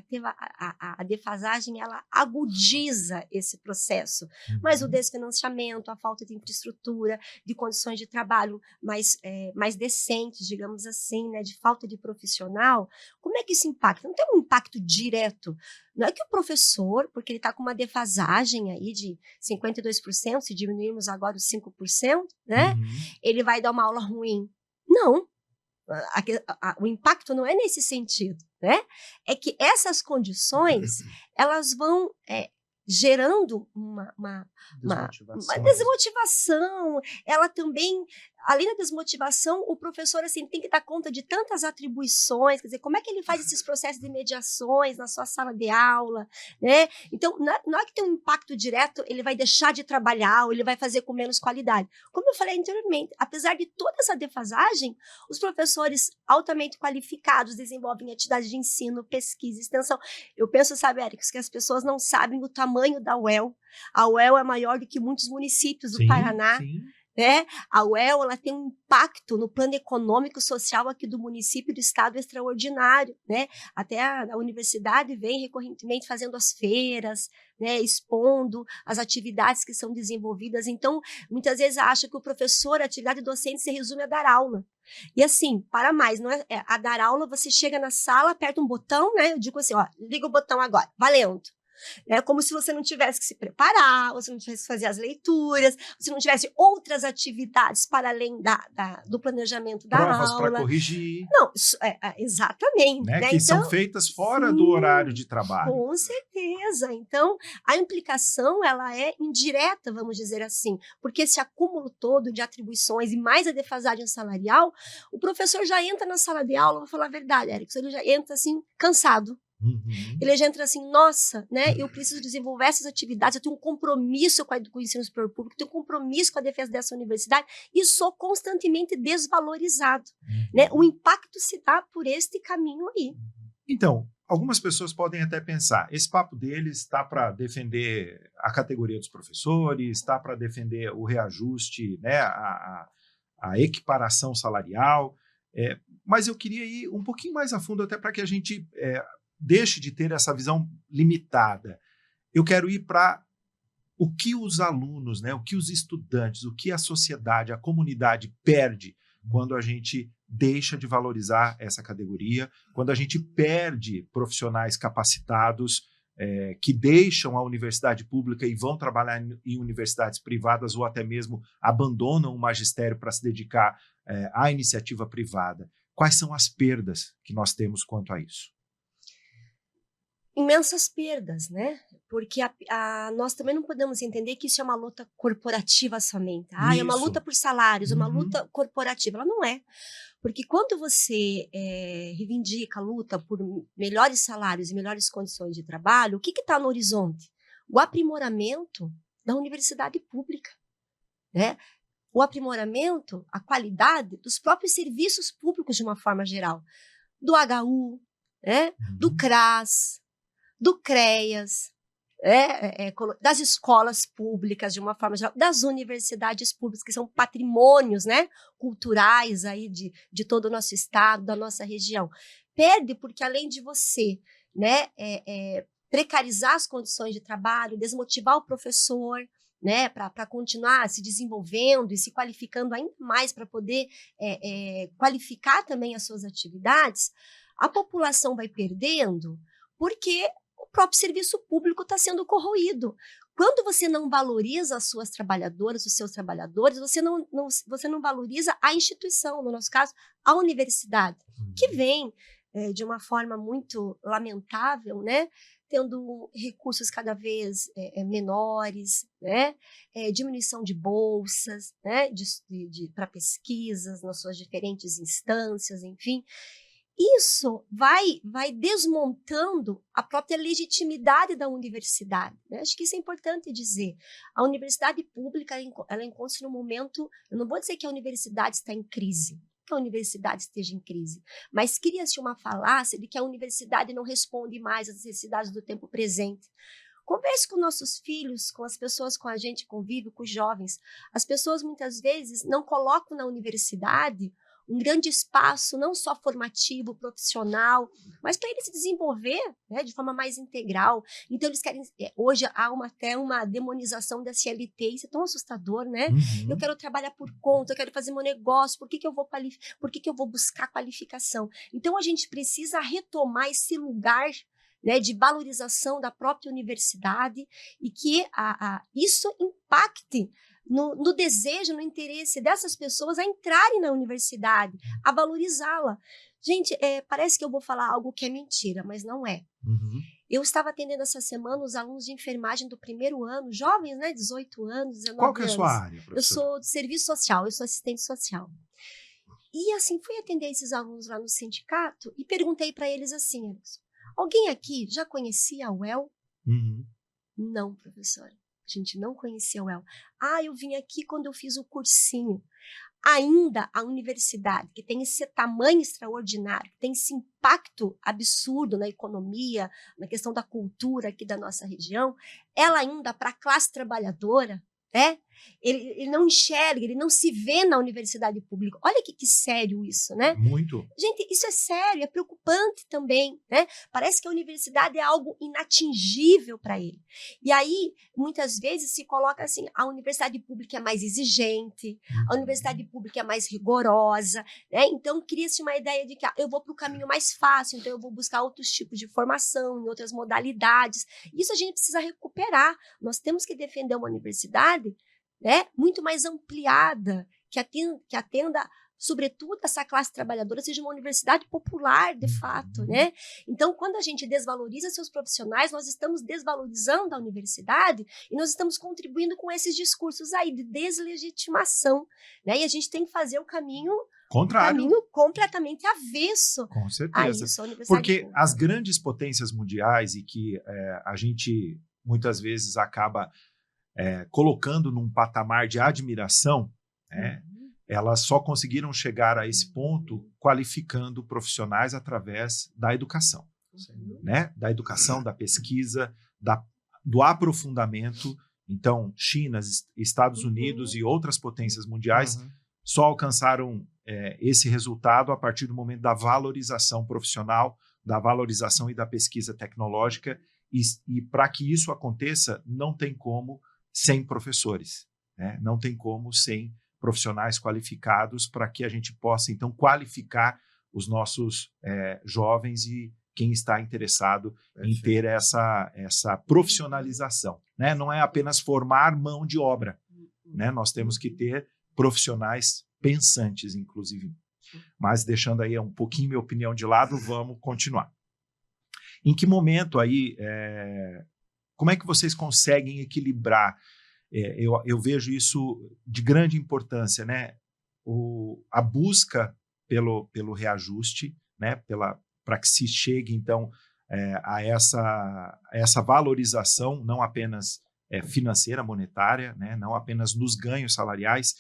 B: A defasagem, ela agudiza esse processo. Mas o desfinanciamento, a falta de infraestrutura, de condições de trabalho mais decentes, digamos assim, né? De falta de profissional, como é que isso impacta? Não tem um impacto direto. Não é que o professor, porque ele está com uma defasagem aí de 52%, se diminuirmos agora os 5%, né? Ele vai dar uma aula ruim. Não. O impacto não é nesse sentido, né? É que essas condições, elas vão gerando uma desmotivação. Ela também, além da desmotivação, o professor assim, tem que dar conta de tantas atribuições, quer dizer, como é que ele faz esses processos de mediações na sua sala de aula, né? Então, não é que tem um impacto direto, ele vai deixar de trabalhar ou ele vai fazer com menos qualidade. Como eu falei anteriormente, apesar de toda essa defasagem, os professores altamente qualificados desenvolvem atividades de ensino, pesquisa, extensão. Eu penso, sabe, Érico, que as pessoas não sabem o tamanho da UEL. A UEL é maior do que muitos municípios do Paraná.
A: Sim.
B: Né? A UEL, ela tem um impacto no plano econômico social aqui do município e do estado extraordinário, né? Até a universidade vem recorrentemente fazendo as feiras, né? Expondo as atividades que são desenvolvidas. Então, muitas vezes acha que o professor, a atividade docente se resume a dar aula. E assim, para mais, não é a dar aula, você chega na sala, aperta um botão, né? Eu digo assim, ó, liga o botão agora, valendo. É como se você não tivesse que se preparar, você não tivesse que fazer as leituras, você não tivesse outras atividades para além do planejamento da aula.
A: Provas para corrigir.
B: Não, exatamente.
A: Né?
B: Né?
A: Que
B: então,
A: são feitas fora do horário de trabalho.
B: Com certeza. Então, a implicação, ela é indireta, vamos dizer assim, porque esse acúmulo todo de atribuições e mais a defasagem salarial, o professor já entra na sala de aula, vou falar a verdade, Érico, ele já entra assim, cansado. Ele já entra assim, nossa, né, eu preciso desenvolver essas atividades, eu tenho um compromisso com o ensino superior público, tenho um compromisso com a defesa dessa universidade e sou constantemente desvalorizado. Né? O impacto se dá por este caminho aí.
A: Então, algumas pessoas podem até pensar, esse papo deles está para defender a categoria dos professores, está para defender o reajuste, né, a equiparação salarial, mas eu queria ir um pouquinho mais a fundo até para que a gente deixe de ter essa visão limitada. Eu quero ir para o que os alunos, né, o que os estudantes, o que a sociedade, a comunidade perde quando a gente deixa de valorizar essa categoria, quando a gente perde profissionais capacitados que deixam a universidade pública e vão trabalhar em universidades privadas ou até mesmo abandonam o magistério para se dedicar à iniciativa privada. Quais são as perdas que nós temos quanto a isso?
B: Imensas perdas, né? Porque nós também não podemos entender que isso é uma luta corporativa somente. É uma luta por salários, uma luta corporativa. Ela não é. Porque quando você reivindica a luta por melhores salários e melhores condições de trabalho, o que está no horizonte? O aprimoramento da universidade pública, né? O aprimoramento, a qualidade dos próprios serviços públicos de uma forma geral. Do HU, né? Do CRAS, do CREAS, das escolas públicas de uma forma geral, das universidades públicas, que são patrimônios, né, culturais aí de todo o nosso estado, da nossa região. Perde porque além de você, né, precarizar as condições de trabalho, desmotivar o professor, né, para continuar se desenvolvendo e se qualificando ainda mais para poder qualificar também as suas atividades, a população vai perdendo porque o próprio serviço público está sendo corroído. Quando você não valoriza as suas trabalhadoras, os seus trabalhadores, você não valoriza a instituição, no nosso caso, a universidade, que vem de uma forma muito lamentável, né, tendo recursos cada vez menores, né, diminuição de bolsas, né, para pesquisas nas suas diferentes instâncias, enfim. Isso vai desmontando a própria legitimidade da universidade, né? Acho que isso é importante dizer. A universidade pública, ela encontra-se num momento, eu não vou dizer que a universidade está em crise, que a universidade esteja em crise, mas cria-se uma falácia de que a universidade não responde mais às necessidades do tempo presente. Converse com nossos filhos, com as pessoas com a gente convive, com os jovens. As pessoas muitas vezes não colocam na universidade um grande espaço, não só formativo, profissional, mas para ele se desenvolver, né, de forma mais integral. Então, eles querem... Hoje há até uma demonização da CLT, isso é tão assustador, né? Eu quero trabalhar por conta, eu quero fazer meu negócio, por que eu vou buscar qualificação? Então, a gente precisa retomar esse lugar, né, de valorização da própria universidade e que isso impacte no desejo, no interesse dessas pessoas a entrarem na universidade, a valorizá-la. Gente, parece que eu vou falar algo que é mentira, mas não é. Eu estava atendendo essa semana os alunos de enfermagem do primeiro ano, jovens, né, 18 anos, 19
A: Qual que é a
B: anos.
A: sua área, professora?
B: Eu sou de serviço social, eu sou assistente social. E assim, fui atender esses alunos lá no sindicato e perguntei para eles assim, alguém aqui já conhecia a UEL? Não, professora. A gente não conhecia a UEL. Eu vim aqui quando eu fiz o cursinho. Ainda a universidade, que tem esse tamanho extraordinário, que tem esse impacto absurdo na economia, na questão da cultura aqui da nossa região, ela ainda, para a classe trabalhadora, né? Ele não enxerga, ele não se vê na universidade pública. Olha que sério isso, né?
A: Muito.
B: Gente, isso é sério, é preocupante também, né? Parece que a universidade é algo inatingível para ele. E aí, muitas vezes, se coloca assim, a universidade pública é mais exigente, a universidade pública é mais rigorosa, né? Então, cria-se uma ideia de que eu vou para o caminho mais fácil, então eu vou buscar outros tipos de formação, em outras modalidades. Isso a gente precisa recuperar. Nós temos que defender uma universidade, né, muito mais ampliada, que atenda, sobretudo, essa classe trabalhadora, seja uma universidade popular, de fato, né? Então, quando a gente desvaloriza seus profissionais, nós estamos desvalorizando a universidade e nós estamos contribuindo com esses discursos aí de deslegitimação, né? E a gente tem que fazer o caminho completamente avesso.
A: Com certeza. Porque pública. As grandes potências mundiais e que a gente muitas vezes acaba colocando num patamar de admiração, né, elas só conseguiram chegar a esse ponto qualificando profissionais através da educação, né, da educação, da pesquisa, do aprofundamento. Então, China, Estados Unidos e outras potências mundiais só alcançaram esse resultado a partir do momento da valorização profissional, da valorização e da pesquisa tecnológica, e para que isso aconteça, não tem como sem professores, né? Não tem como sem profissionais qualificados para que a gente possa, então, qualificar os nossos jovens e quem está interessado em ter essa profissionalização, né? Não é apenas formar mão de obra, né? Nós temos que ter profissionais pensantes, inclusive. Mas deixando aí um pouquinho minha opinião de lado, vamos continuar. Em que momento aí... como é que vocês conseguem equilibrar? Eu vejo isso de grande importância, né? A busca pelo reajuste, né? Para que se chegue, então, a essa valorização, não apenas financeira, monetária, né? Não apenas nos ganhos salariais,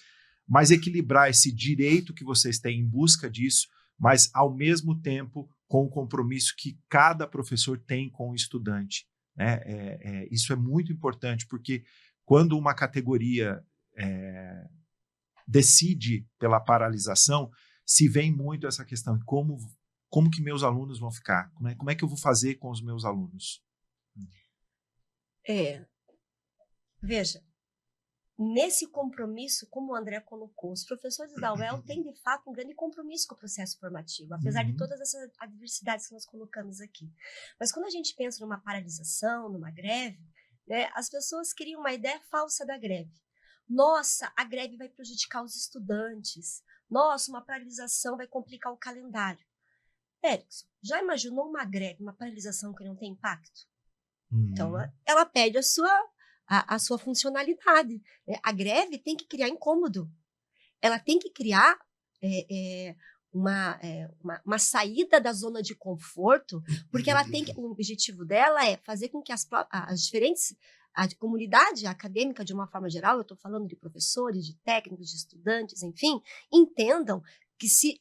A: mas equilibrar esse direito que vocês têm em busca disso, mas, ao mesmo tempo, com o compromisso que cada professor tem com o estudante. Né? Isso é muito importante, porque quando uma categoria decide pela paralisação, se vem muito essa questão de como que meus alunos vão ficar, como é que eu vou fazer com os meus alunos?
B: Veja, nesse compromisso, como o André colocou, os professores da UEL têm, de fato, um grande compromisso com o processo formativo, apesar de todas essas adversidades que nós colocamos aqui. Mas quando a gente pensa numa paralisação, numa greve, né, as pessoas criam uma ideia falsa da greve. Nossa, a greve vai prejudicar os estudantes. Nossa, uma paralisação vai complicar o calendário. Erickson, já imaginou uma greve, uma paralisação que não tem impacto? Então, ela perde a sua funcionalidade. A greve tem que criar incômodo. Ela tem que criar uma saída da zona de conforto, porque o objetivo dela é fazer com que a comunidade acadêmica, de uma forma geral, eu estou falando de professores, de técnicos, de estudantes, enfim, entendam que se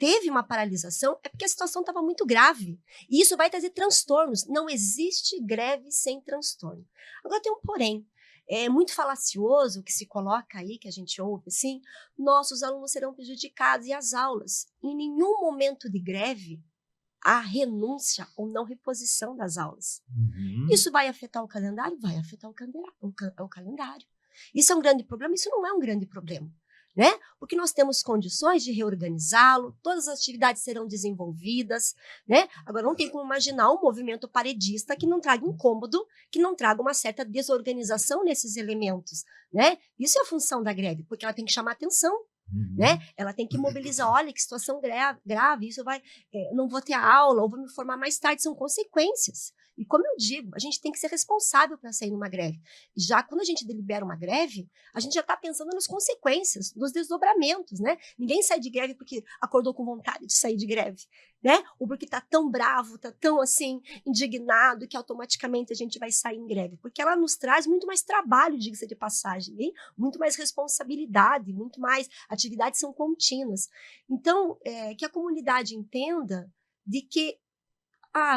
B: teve uma paralisação, é porque a situação estava muito grave. E isso vai trazer transtornos. Não existe greve sem transtorno. Agora tem um porém. É muito falacioso o que se coloca aí, que a gente ouve assim, nossos alunos serão prejudicados e as aulas. Em nenhum momento de greve há renúncia ou não reposição das aulas. Isso vai afetar o calendário? Vai afetar o calendário. Isso é um grande problema? Isso não é um grande problema. Né? Porque nós temos condições de reorganizá-lo, todas as atividades serão desenvolvidas, né? Agora não tem como imaginar um movimento paredista que não traga incômodo, que não traga uma certa desorganização nesses elementos, né? Isso é a função da greve, porque ela tem que chamar atenção, né? Ela tem que mobilizar, olha que situação grave, isso vai, não vou ter aula, ou vou me formar mais tarde, são consequências. E como eu digo, a gente tem que ser responsável para sair numa greve. Já quando a gente delibera uma greve, a gente já está pensando nas consequências, nos desdobramentos, né? Ninguém sai de greve porque acordou com vontade de sair de greve, né? Ou porque está tão bravo, está tão assim, indignado, que automaticamente a gente vai sair em greve. Porque ela nos traz muito mais trabalho, diga-se de passagem, hein? Muito mais responsabilidade, muito mais, atividades são contínuas. Então, que a comunidade entenda de que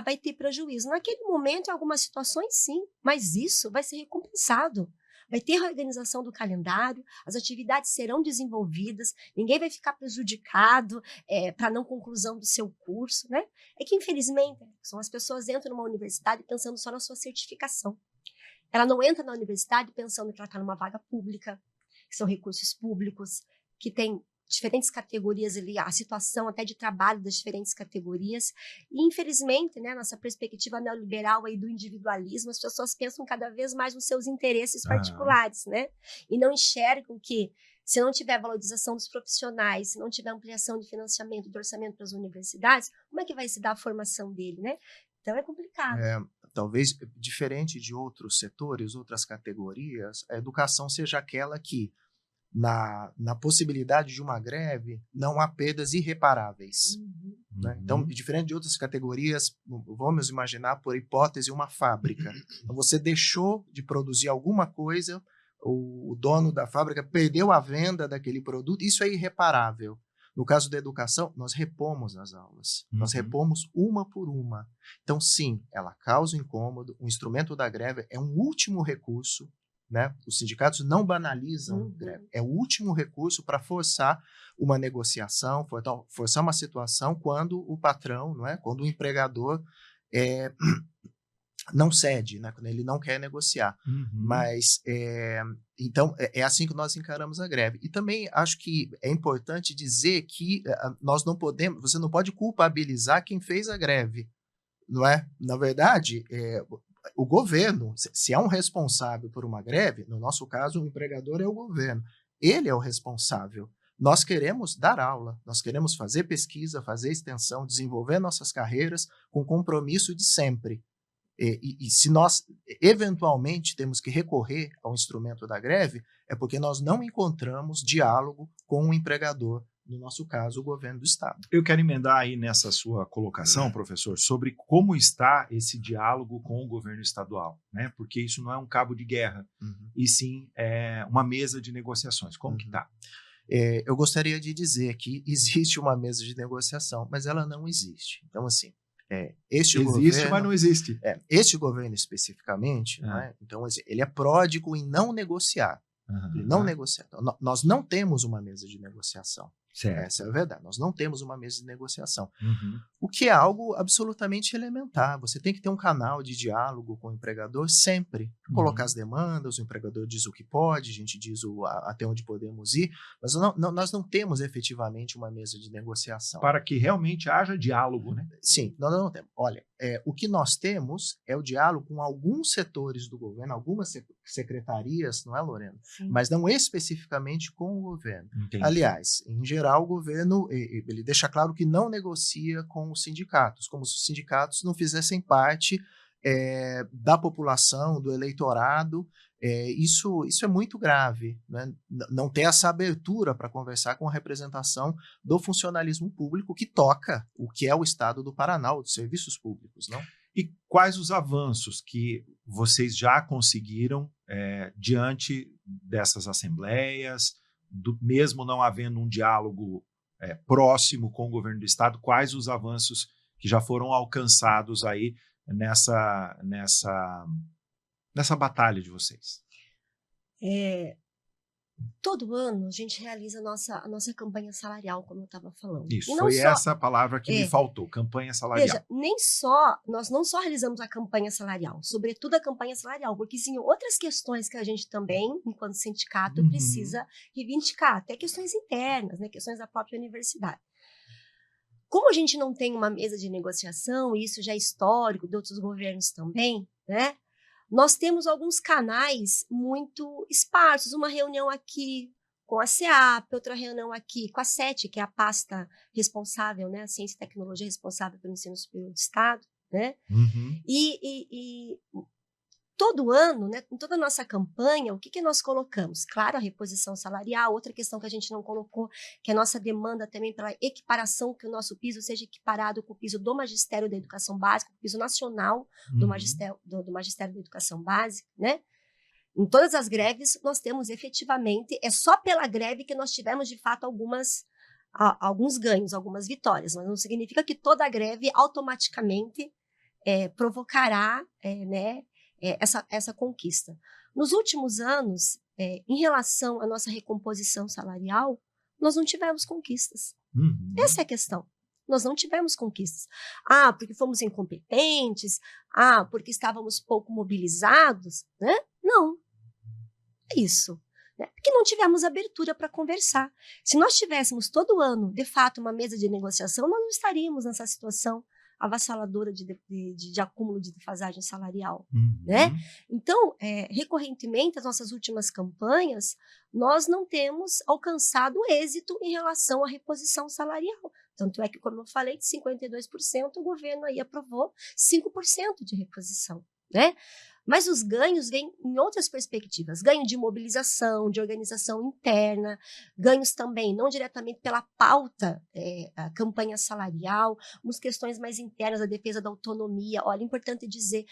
B: vai ter prejuízo. Naquele momento, em algumas situações, sim, mas isso vai ser recompensado. Vai ter reorganização do calendário, as atividades serão desenvolvidas, ninguém vai ficar prejudicado para não conclusão do seu curso, né? É que, infelizmente, as pessoas entram numa universidade pensando só na sua certificação. Ela não entra na universidade pensando que ela está numa vaga pública, que são recursos públicos, que tem diferentes categorias ali, a situação até de trabalho das diferentes categorias. E, infelizmente, né, nessa perspectiva neoliberal aí do individualismo, as pessoas pensam cada vez mais nos seus interesses particulares, né? E não enxergam que, se não tiver valorização dos profissionais, se não tiver ampliação de financiamento, de orçamento para as universidades, como é que vai se dar a formação dele, né? Então é complicado.
C: Talvez, diferente de outros setores, outras categorias, a educação seja aquela que, na possibilidade de uma greve, não há perdas irreparáveis. Né? Então, diferente de outras categorias, vamos imaginar, por hipótese, uma fábrica. Então, você deixou de produzir alguma coisa, o dono da fábrica perdeu a venda daquele produto, isso é irreparável. No caso da educação, nós repomos as aulas. Nós repomos uma por uma. Então, sim, ela causa incômodo, o instrumento da greve é um último recurso. Né? Os sindicatos não banalizam greve. É o último recurso para forçar uma negociação, forçar uma situação quando o patrão, não é? Quando o empregador não cede, né? Quando ele não quer negociar. Mas, então, é assim que nós encaramos a greve. E também acho que é importante dizer que nós não podemos, você não pode culpabilizar quem fez a greve, não é? Na verdade, o governo, se há um responsável por uma greve, no nosso caso, o empregador é o governo. Ele é o responsável. Nós queremos dar aula, nós queremos fazer pesquisa, fazer extensão, desenvolver nossas carreiras com compromisso de sempre. E se nós, eventualmente, temos que recorrer ao instrumento da greve, é porque nós não encontramos diálogo com o empregador, no nosso caso, o governo do Estado.
A: Eu quero emendar aí nessa sua colocação, professor, sobre como está esse diálogo com o governo estadual, né? Porque isso não é um cabo de guerra, e sim uma mesa de negociações. Como que está?
C: Eu gostaria de dizer que existe uma mesa de negociação, mas ela não existe. Então, assim,
A: existe,
C: governo,
A: mas não existe.
C: Este governo especificamente, né? Então, assim, ele é pródigo em não negociar. Ele não negocia. Então, nós não temos uma mesa de negociação.
A: Certo.
C: Essa é a verdade. Nós não temos uma mesa de negociação. O que é algo absolutamente elementar. Você tem que ter um canal de diálogo com o empregador sempre. Colocar as demandas, o empregador diz o que pode, a gente diz até onde podemos ir, mas nós não temos efetivamente uma mesa de negociação.
A: Para que realmente haja diálogo, né?
C: Sim, nós não temos. Olha, o que nós temos é o diálogo com alguns setores do governo, algumas secretarias, não é, Lorena?
B: Sim.
C: Mas não especificamente com o governo.
A: Entendi.
C: Aliás, em geral, o governo ele deixa claro que não negocia com os sindicatos, como se os sindicatos não fizessem parte da população, do eleitorado. Isso é muito grave, né? Não ter essa abertura para conversar com a representação do funcionalismo público que toca o que é o Estado do Paraná, dos serviços públicos, não?
A: E quais os avanços que vocês já conseguiram diante dessas assembleias, mesmo não havendo um diálogo próximo com o governo do estado, quais os avanços que já foram alcançados aí nessa batalha de vocês?
B: Todo ano a gente realiza a nossa campanha salarial, como eu estava falando.
A: Isso,
B: e não
A: foi
B: só,
A: essa palavra que me faltou, campanha salarial.
B: Veja, nós não só realizamos a campanha salarial, sobretudo a campanha salarial, porque sim, outras questões que a gente também, enquanto sindicato, precisa reivindicar, até questões internas, né, questões da própria universidade. Como a gente não tem uma mesa de negociação, e isso já é histórico de outros governos também, né? Nós temos alguns canais muito esparsos, uma reunião aqui com a CEAP, outra reunião aqui com a SET, que é a pasta responsável, né, a Ciência e Tecnologia responsável pelo ensino superior do Estado, né? E todo ano, né, em toda a nossa campanha, o que nós colocamos? Claro, a reposição salarial, outra questão que a gente não colocou, que é a nossa demanda também pela equiparação, que o nosso piso seja equiparado com o piso do Magistério da Educação Básica, o piso nacional do Magistério da Educação Básica, né? Em todas as greves, nós temos efetivamente, é só pela greve que nós tivemos, de fato, alguns ganhos, algumas vitórias, mas não significa que toda a greve automaticamente provocará, né, essa conquista. Nos últimos anos, em relação à nossa recomposição salarial, nós não tivemos conquistas. Essa é a questão. Nós não tivemos conquistas. Porque fomos incompetentes? Porque estávamos pouco mobilizados? Né? Não. É isso. Né? Porque não tivemos abertura para conversar. Se nós tivéssemos todo ano, de fato, uma mesa de negociação, nós não estaríamos nessa situação avassaladora de acúmulo de defasagem salarial, né? Então, recorrentemente, as nossas últimas campanhas, nós não temos alcançado êxito em relação à reposição salarial. Tanto é que, como eu falei, de 52%, o governo aí aprovou 5% de reposição, né? Mas os ganhos vêm em outras perspectivas. Ganho de mobilização, de organização interna, ganhos também, não diretamente pela pauta, a campanha salarial, umas questões mais internas, a defesa da autonomia. Olha, é importante dizer,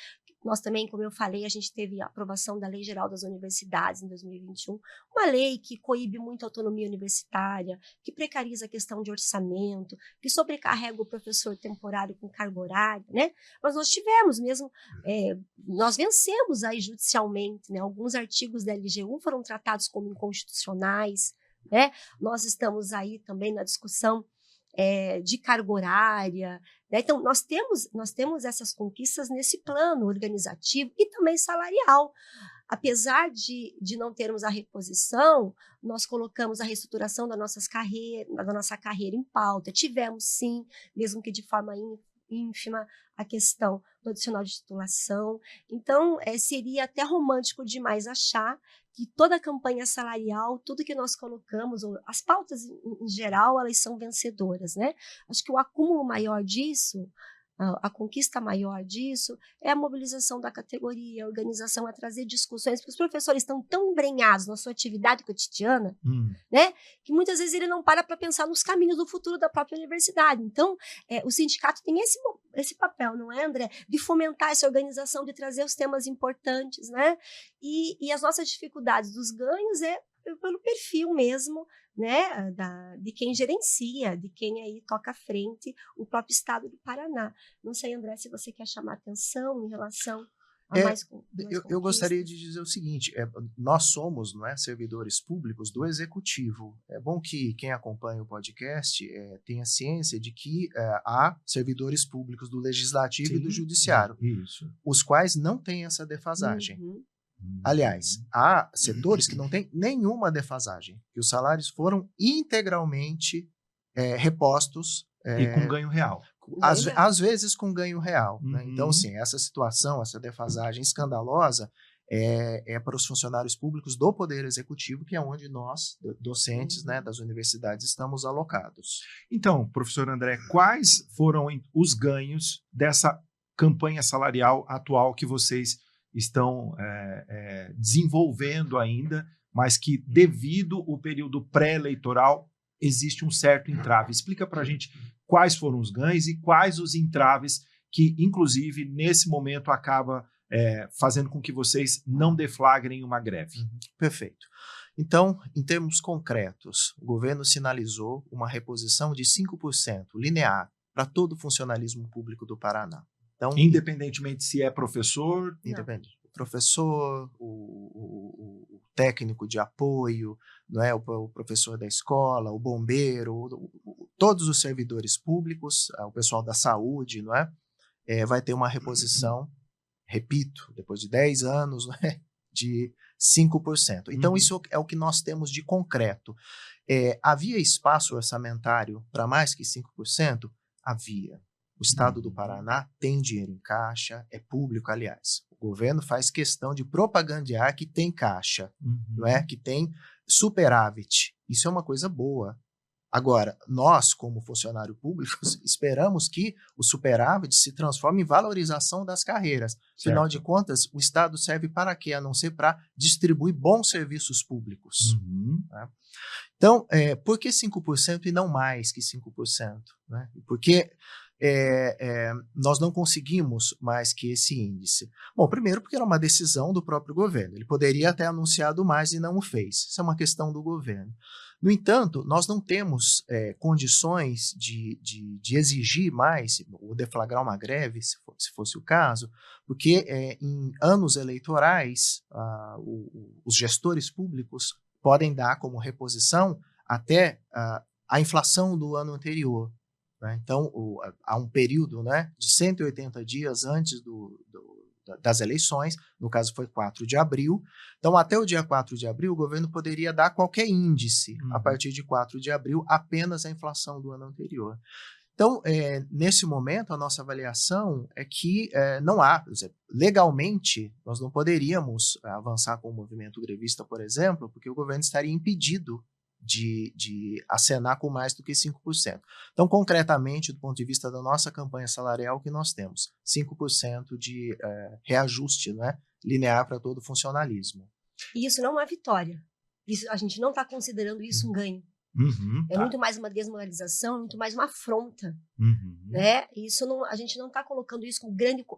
B: nós também, como eu falei, a gente teve a aprovação da Lei Geral das Universidades em 2021, uma lei que coíbe muito a autonomia universitária, que precariza a questão de orçamento, que sobrecarrega o professor temporário com carga horária, né? Mas nós tivemos mesmo, nós vencemos aí judicialmente, né? Alguns artigos da LGU foram tratados como inconstitucionais, né? Nós estamos aí também na discussão de carga horária, né? Então, nós temos essas conquistas nesse plano organizativo e também salarial. Apesar de não termos a reposição, nós colocamos a reestruturação da nossa carreira em pauta. Tivemos, sim, mesmo que de forma ínfima, a questão do adicional de titulação. Então, seria até romântico demais achar que toda a campanha salarial, tudo que nós colocamos, as pautas em geral, elas são vencedoras, né? Acho que o acúmulo maior disso, a conquista maior disso, é a mobilização da categoria, a organização, a trazer discussões, porque os professores estão tão embrenhados na sua atividade cotidiana, né, que muitas vezes ele não para pensar nos caminhos do futuro da própria universidade. Então, o sindicato tem esse papel, não é, André? De fomentar essa organização, de trazer os temas importantes, né? E as nossas dificuldades dos ganhos pelo perfil mesmo, né, de quem gerencia, de quem aí toca à frente o próprio estado do Paraná. Não sei, André, se você quer chamar atenção em relação a mais
C: eu gostaria de dizer o seguinte, nós somos, não é, servidores públicos do Executivo. É bom que quem acompanha o podcast tenha ciência de que há servidores públicos do Legislativo e do Judiciário, os quais não têm essa defasagem. Aliás, há setores que não têm nenhuma defasagem, que os salários foram integralmente repostos.
A: E com ganho real.
C: Às vezes com ganho real. Né? Então, sim, essa situação, essa defasagem escandalosa é para os funcionários públicos do Poder Executivo, que é onde nós, docentes, né, das universidades, estamos alocados.
A: Então, professor André, quais foram os ganhos dessa campanha salarial atual que vocês estão desenvolvendo ainda, mas que, devido ao período pré-eleitoral, existe um certo entrave? Explica para a gente quais foram os ganhos e quais os entraves que, inclusive, nesse momento acaba fazendo com que vocês não deflagrem uma greve.
C: Perfeito. Então, em termos concretos, o governo sinalizou uma reposição de 5% linear para todo o funcionalismo público do Paraná. Então,
A: independentemente se é professor...
C: Independente. O professor, o técnico de apoio, não é? O professor da escola, o bombeiro, todos os servidores públicos, o pessoal da saúde, não é? Vai ter uma reposição, repito, depois de 10 anos, não é? De 5%. Então, isso é o que nós temos de concreto. Havia espaço orçamentário para mais que 5%? Havia. O Estado do Paraná tem dinheiro em caixa, é público, aliás. O governo faz questão de propagandear que tem caixa, não é? Que tem superávit. Isso é uma coisa boa. Agora, nós, como funcionários públicos, esperamos que o superávit se transforme em valorização das carreiras. Afinal de contas, o Estado serve para quê? A não ser para distribuir bons serviços públicos. Né? Então, por que 5% e não mais que 5%? Né? Porque nós não conseguimos mais que esse índice. Bom, primeiro porque era uma decisão do próprio governo. Ele poderia ter anunciado mais e não o fez. Isso é uma questão do governo. No entanto, nós não temos condições de exigir mais, ou deflagrar uma greve, se fosse o caso, porque em anos eleitorais, os gestores públicos podem dar como reposição até a inflação do ano anterior. Né? Então, há um período, né, de 180 dias antes das eleições, no caso foi 4 de abril. Então, até o dia 4 de abril, o governo poderia dar qualquer índice, a partir de 4 de abril, apenas a inflação do ano anterior. Então, nesse momento, a nossa avaliação é que não há, por exemplo, legalmente, nós não poderíamos avançar com o movimento grevista, por exemplo, porque o governo estaria impedido de acenar com mais do que 5%. Então, concretamente, do ponto de vista da nossa campanha salarial, o que nós temos? 5% de reajuste, né, linear para todo o funcionalismo.
B: E isso não é uma vitória. Isso, a gente não está considerando isso um ganho. Muito mais uma desmoralização, muito mais uma afronta. Né? Isso não, a gente não está colocando isso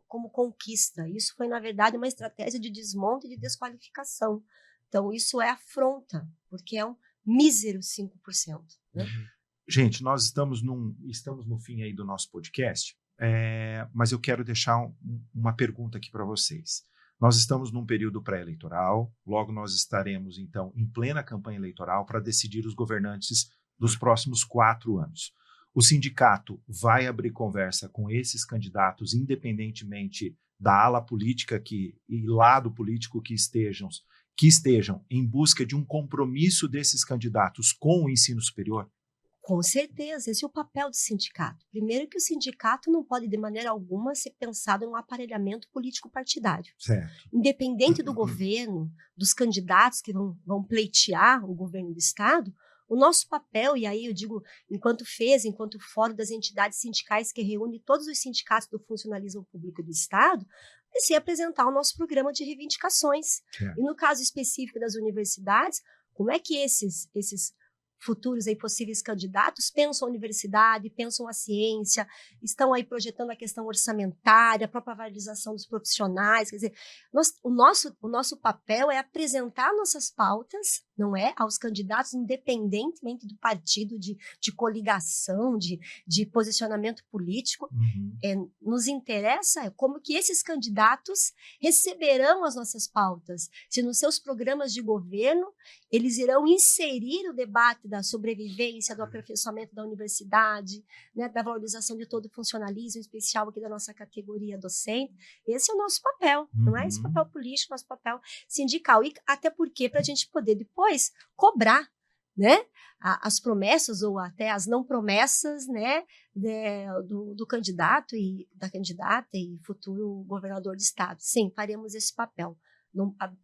B: como conquista. Isso foi, na verdade, uma estratégia de desmonte e de desqualificação. Então, isso é afronta, porque é um mísero 5%. Né?
A: Gente, nós estamos no fim aí do nosso podcast, mas eu quero deixar uma pergunta aqui para vocês. Nós estamos num período pré-eleitoral, logo nós estaremos, então, em plena campanha eleitoral para decidir os governantes dos próximos 4 anos. O sindicato vai abrir conversa com esses candidatos, independentemente da ala política e lado político que estejam em busca de um compromisso desses candidatos com o ensino superior?
B: Com certeza, esse é o papel do sindicato. Primeiro que o sindicato não pode, de maneira alguma, ser pensado em um aparelhamento político-partidário.
A: Certo.
B: Independente do governo, dos candidatos que vão pleitear o governo do Estado, o nosso papel, e aí eu digo, enquanto fórum das entidades sindicais que reúne todos os sindicatos do funcionalismo público do Estado, vai ser apresentar o nosso programa de reivindicações. E no caso específico das universidades, como é que esses futuros aí possíveis candidatos pensam a universidade, pensam a ciência, estão aí projetando a questão orçamentária, a própria valorização dos profissionais, quer dizer, o nosso papel é apresentar nossas pautas, não é, aos candidatos, independentemente do partido, de coligação, de posicionamento político. Nos interessa como que esses candidatos receberão as nossas pautas, se nos seus programas de governo eles irão inserir o debate da sobrevivência, do aperfeiçoamento da universidade, né, da valorização de todo o funcionalismo, em especial aqui da nossa categoria docente. Esse é o nosso papel, não é esse papel político, nosso papel sindical. E até porque, para a gente poder depois cobrar, né, as promessas ou até as não promessas, né, do candidato e da candidata e futuro governador de estado. Sim, faremos esse papel.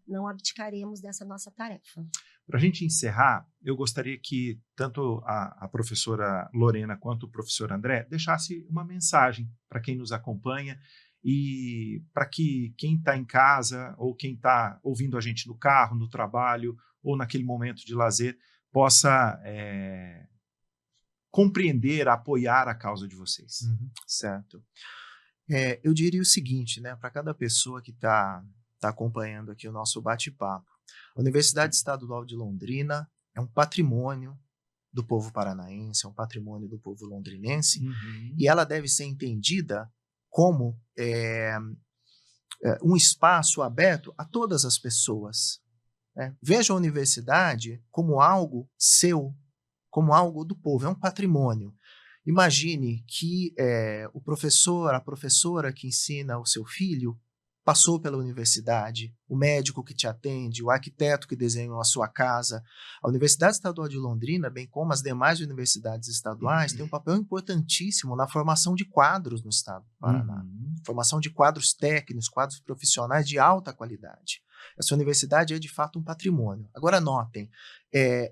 B: Não abdicaremos dessa nossa tarefa.
A: Para a gente encerrar, eu gostaria que tanto a professora Lorena quanto o professor André deixasse uma mensagem para quem nos acompanha e para que quem está em casa ou quem está ouvindo a gente no carro, no trabalho ou naquele momento de lazer possa compreender, apoiar a causa de vocês.
C: Certo. Eu diria o seguinte, né, para cada pessoa que está acompanhando aqui o nosso bate-papo. A Universidade Estadual de Londrina é um patrimônio do povo paranaense, é um patrimônio do povo londrinense, e ela deve ser entendida como um espaço aberto a todas as pessoas. Né? Veja a universidade como algo seu, como algo do povo, é um patrimônio. Imagine que o professor, a professora que ensina o seu filho passou pela universidade, o médico que te atende, o arquiteto que desenhou a sua casa. A Universidade Estadual de Londrina, bem como as demais universidades estaduais, tem um papel importantíssimo na formação de quadros no estado do Paraná. Formação de quadros técnicos, quadros profissionais de alta qualidade. Essa universidade é, de fato, um patrimônio. Agora, notem,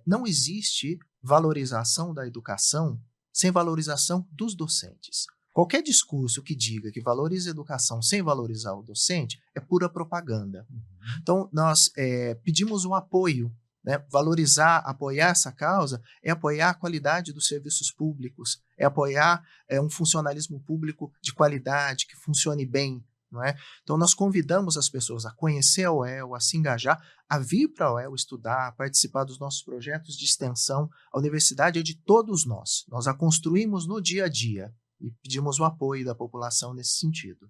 C: não existe valorização da educação sem valorização dos docentes. Qualquer discurso que diga que valoriza a educação sem valorizar o docente é pura propaganda. Então, nós pedimos um apoio, né? Valorizar, apoiar essa causa é apoiar a qualidade dos serviços públicos, é apoiar um funcionalismo público de qualidade, que funcione bem. Não é? Então, nós convidamos as pessoas a conhecer a UEL, a se engajar, a vir para a UEL estudar, a participar dos nossos projetos de extensão. A universidade é de todos nós. Nós a construímos no dia a dia. E pedimos o apoio da população nesse sentido.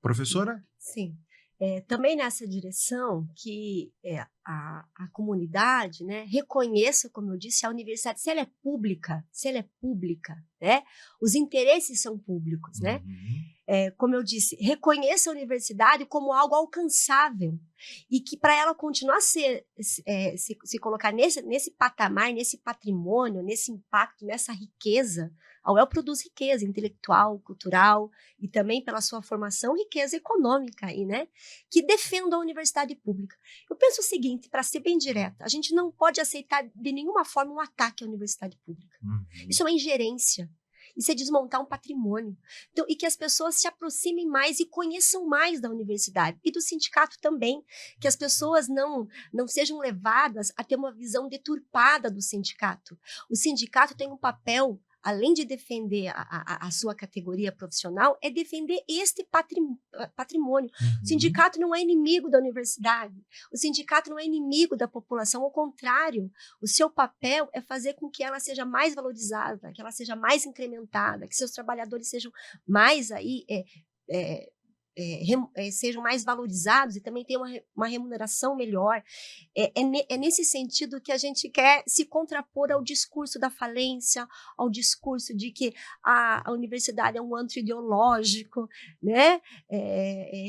A: Professora?
B: Sim. Também nessa direção que a comunidade, né, reconheça, como eu disse, a universidade, se ela é pública, né, os interesses são públicos, né? Como eu disse, reconheça a universidade como algo alcançável e que para ela continuar a se colocar nesse patamar, nesse patrimônio, nesse impacto, nessa riqueza, a UEL produz riqueza intelectual, cultural e também pela sua formação, riqueza econômica aí, né? Que defenda a universidade pública. Eu penso o seguinte, para ser bem direta, a gente não pode aceitar de nenhuma forma um ataque à universidade pública. Isso é uma ingerência. Isso é desmontar um patrimônio. Então, e que as pessoas se aproximem mais e conheçam mais da universidade. E do sindicato também. Que as pessoas não sejam levadas a ter uma visão deturpada do sindicato. O sindicato tem um papel, além de defender a sua categoria profissional, é defender este patrimônio. O sindicato não é inimigo da universidade. O sindicato não é inimigo da população. Ao contrário, o seu papel é fazer com que ela seja mais valorizada, que ela seja mais incrementada, que seus trabalhadores sejam mais aí... sejam mais valorizados e também tenham uma remuneração melhor. É nesse sentido que a gente quer se contrapor ao discurso da falência, ao discurso de que a universidade é um antro ideológico, né?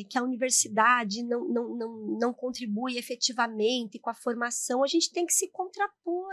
B: Que a universidade não contribui efetivamente com a formação. A gente tem que se contrapor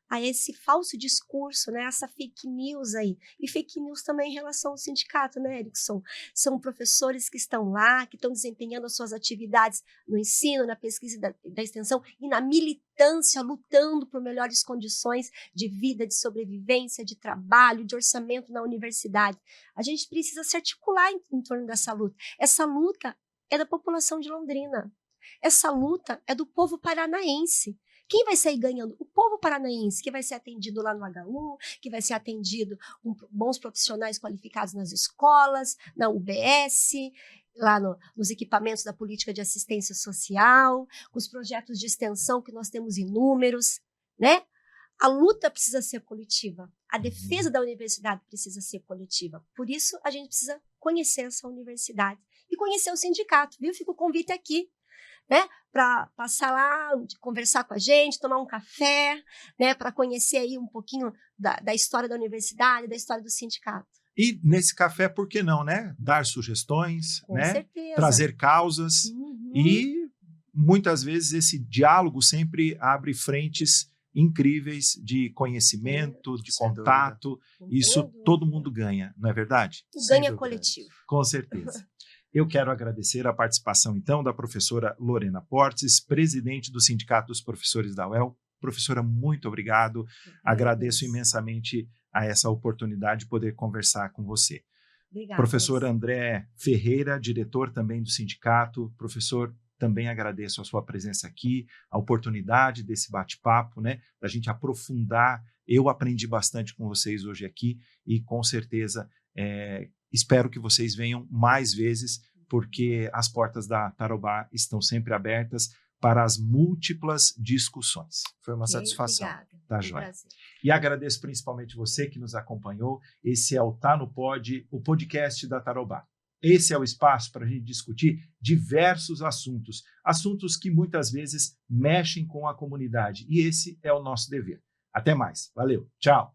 B: a esse falso discurso, né? Essa fake news aí. E fake news também em relação ao sindicato, né, Erickson? São professores que estão lá, que estão desempenhando as suas atividades no ensino, na pesquisa da extensão e na militância, lutando por melhores condições de vida, de sobrevivência, de trabalho, de orçamento na universidade. A gente precisa se articular em torno dessa luta. Essa luta é da população de Londrina. Essa luta é do povo paranaense. Quem vai sair ganhando? O povo paranaense, que vai ser atendido lá no HU, que vai ser atendido com bons profissionais qualificados nas escolas, na UBS, lá nos equipamentos da política de assistência social, com os projetos de extensão que nós temos inúmeros, né? A luta precisa ser coletiva, a defesa da universidade precisa ser coletiva. Por isso, a gente precisa conhecer essa universidade e conhecer o sindicato, viu? Fica o convite aqui, né, para passar lá, conversar com a gente, tomar um café, né, para conhecer aí um pouquinho da história da universidade, da história do sindicato.
A: E nesse café, por que não, né? Dar sugestões,
B: Com
A: né?
B: certeza.
A: Trazer causas e muitas vezes esse diálogo sempre abre frentes incríveis de conhecimento, de contato. Isso todo mundo ganha, não é verdade?
B: Ganha coletivo.
A: Com certeza. Eu quero agradecer a participação, então, da professora Lorena Portes, presidente do Sindicato dos Professores da UEL. Professora, muito obrigado. Agradeço imensamente a essa oportunidade de poder conversar com você.
B: Obrigada.
A: Professor André Ferreira, diretor também do sindicato. Professor, também agradeço a sua presença aqui, a oportunidade desse bate-papo, né, da gente aprofundar. Eu aprendi bastante com vocês hoje aqui e, com certeza, espero que vocês venham mais vezes, porque as portas da Tarobá estão sempre abertas para as múltiplas discussões.
C: Foi uma satisfação.
B: Obrigada.
A: Tá,
B: Foi um
A: joia.
B: prazer.
A: E agradeço principalmente você que nos acompanhou. Esse é o Tá no Pod, o podcast da Tarobá. Esse é o espaço para a gente discutir diversos assuntos, assuntos que muitas vezes mexem com a comunidade. E esse é o nosso dever. Até mais. Valeu. Tchau.